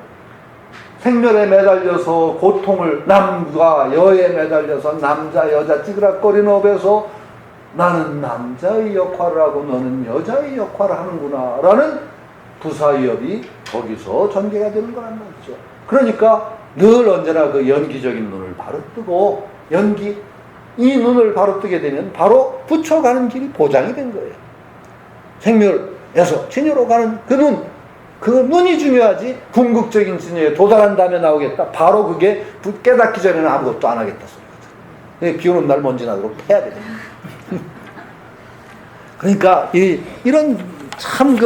생멸에 매달려서 고통을 남과 여에 매달려서 남자 여자 찌그락거리는 업에서 나는 남자의 역할을 하고 너는 여자의 역할을 하는구나 라는 부사의업이 거기서 전개가 되는 거란 말이죠. 그러니까 늘 언제나 그 연기적인 눈을 바로 뜨고 이 눈을 바로 뜨게 되면 바로 부처가는 길이 보장이 된 거예요. 생멸에서 진여로 가는 그 눈이 중요하지 궁극적인 진여에 도달한 다음에 나오겠다. 바로 그게 깨닫기 전에는 아무것도 안 하겠다 소리거든. 비 오는 날 먼지 나도록 해야 돼. 그러니까 이런 참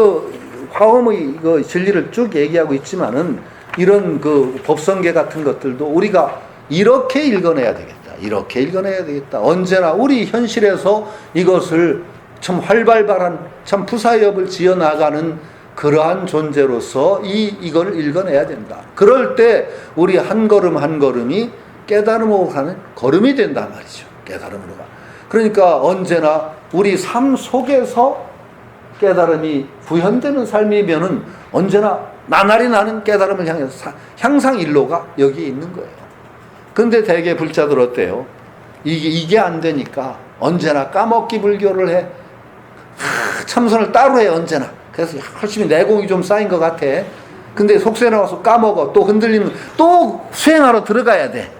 화엄의 진리를 쭉 얘기하고 있지만은 이런 법성계 같은 것들도 우리가 이렇게 읽어내야 되겠다. 이렇게 읽어내야 되겠다. 언제나 우리 현실에서 이것을 참 활발한 참 부사협을 지어나가는 그러한 존재로서 이걸 읽어내야 된다. 그럴 때 우리 한 걸음 한 걸음이 깨달음으로 가는 걸음이 된단 말이죠. 깨달음으로 가. 그러니까 언제나 우리 삶 속에서 깨달음이 구현되는 삶이면은 언제나 나날이 나는 깨달음을 향해서 향상 일로가 여기 있는 거예요. 근데 대개 불자들 어때요? 이게 안 되니까 언제나 까먹기 불교를 해. 참선을 따로 해 언제나. 그래서 열심히 내공이 좀 쌓인 것 같아. 근데 속세에 나와서 까먹어. 또 흔들리면 또 수행하러 들어가야 돼.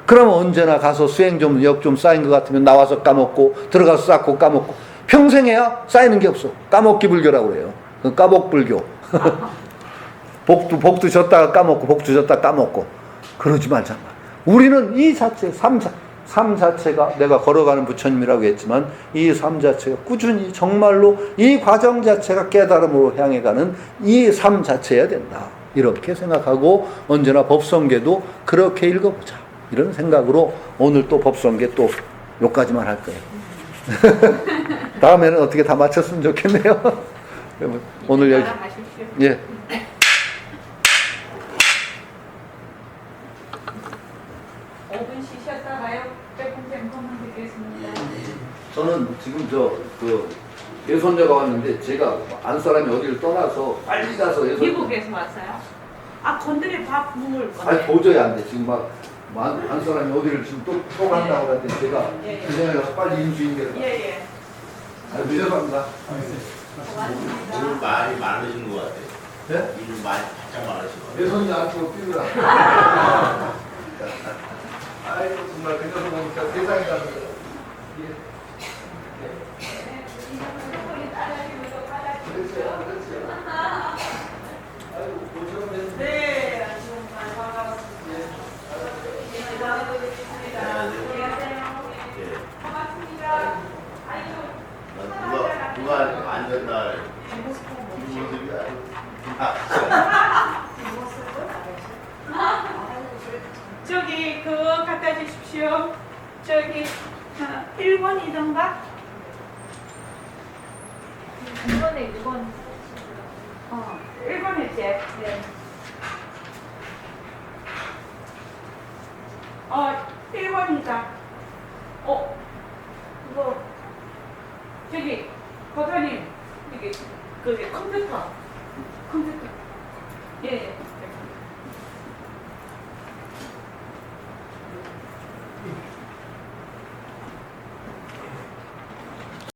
그러면 언제나 가서 수행 역 좀 쌓인 것 같으면 나와서 까먹고 들어가서 쌓고 까먹고 평생 해야 쌓이는 게 없어. 까먹기 불교라고 그래요. 까먹 불교. 복도 졌다가 까먹고 복도 졌다가 까먹고 그러지 말자. 우리는 이 자체 삶 자체가 내가 걸어가는 부처님이라고 했지만 이 삶 자체가 꾸준히 정말로 이 과정 자체가 깨달음으로 향해 가는 이 삶 자체여야 된다. 이렇게 생각하고 언제나 법성계도 그렇게 읽어보자. 이런 생각으로 오늘 또 법성계 또 여기까지만 할 거예요. 다음에는 어떻게 다 맞췄으면 좋겠네요. 오늘 여기 예. 저는 지금 예손자가 왔는데 제가 안 사람이 어디를 떠나서 빨리 가서 미국에서 왔어요? 건드려 밥 먹을 건데. 아니 도저히 안 돼. 지금 안 사람이 어디를 지금 또 간다고 하는데 제가 기장에 가서 빨리 임주인계를 예예. 죄송합니다. 오늘 말이 많으신 것 같아요. 네? 일 많이 바짝 많으신 것 같아요. 예손자 앞으로 뛰느라. 아이고 정말 그 녀석 보니까 세상에 가는 거예요. 네, 정말 반갑습니다. 누가 앉은 날 이모들이 저기 그거 갖다 주십시오. 저기 1번이던가? 1번에 6번. 1번 했지? 네. 1번이다. 이거 저기 거사님 그게 컴퓨터. 예. 예.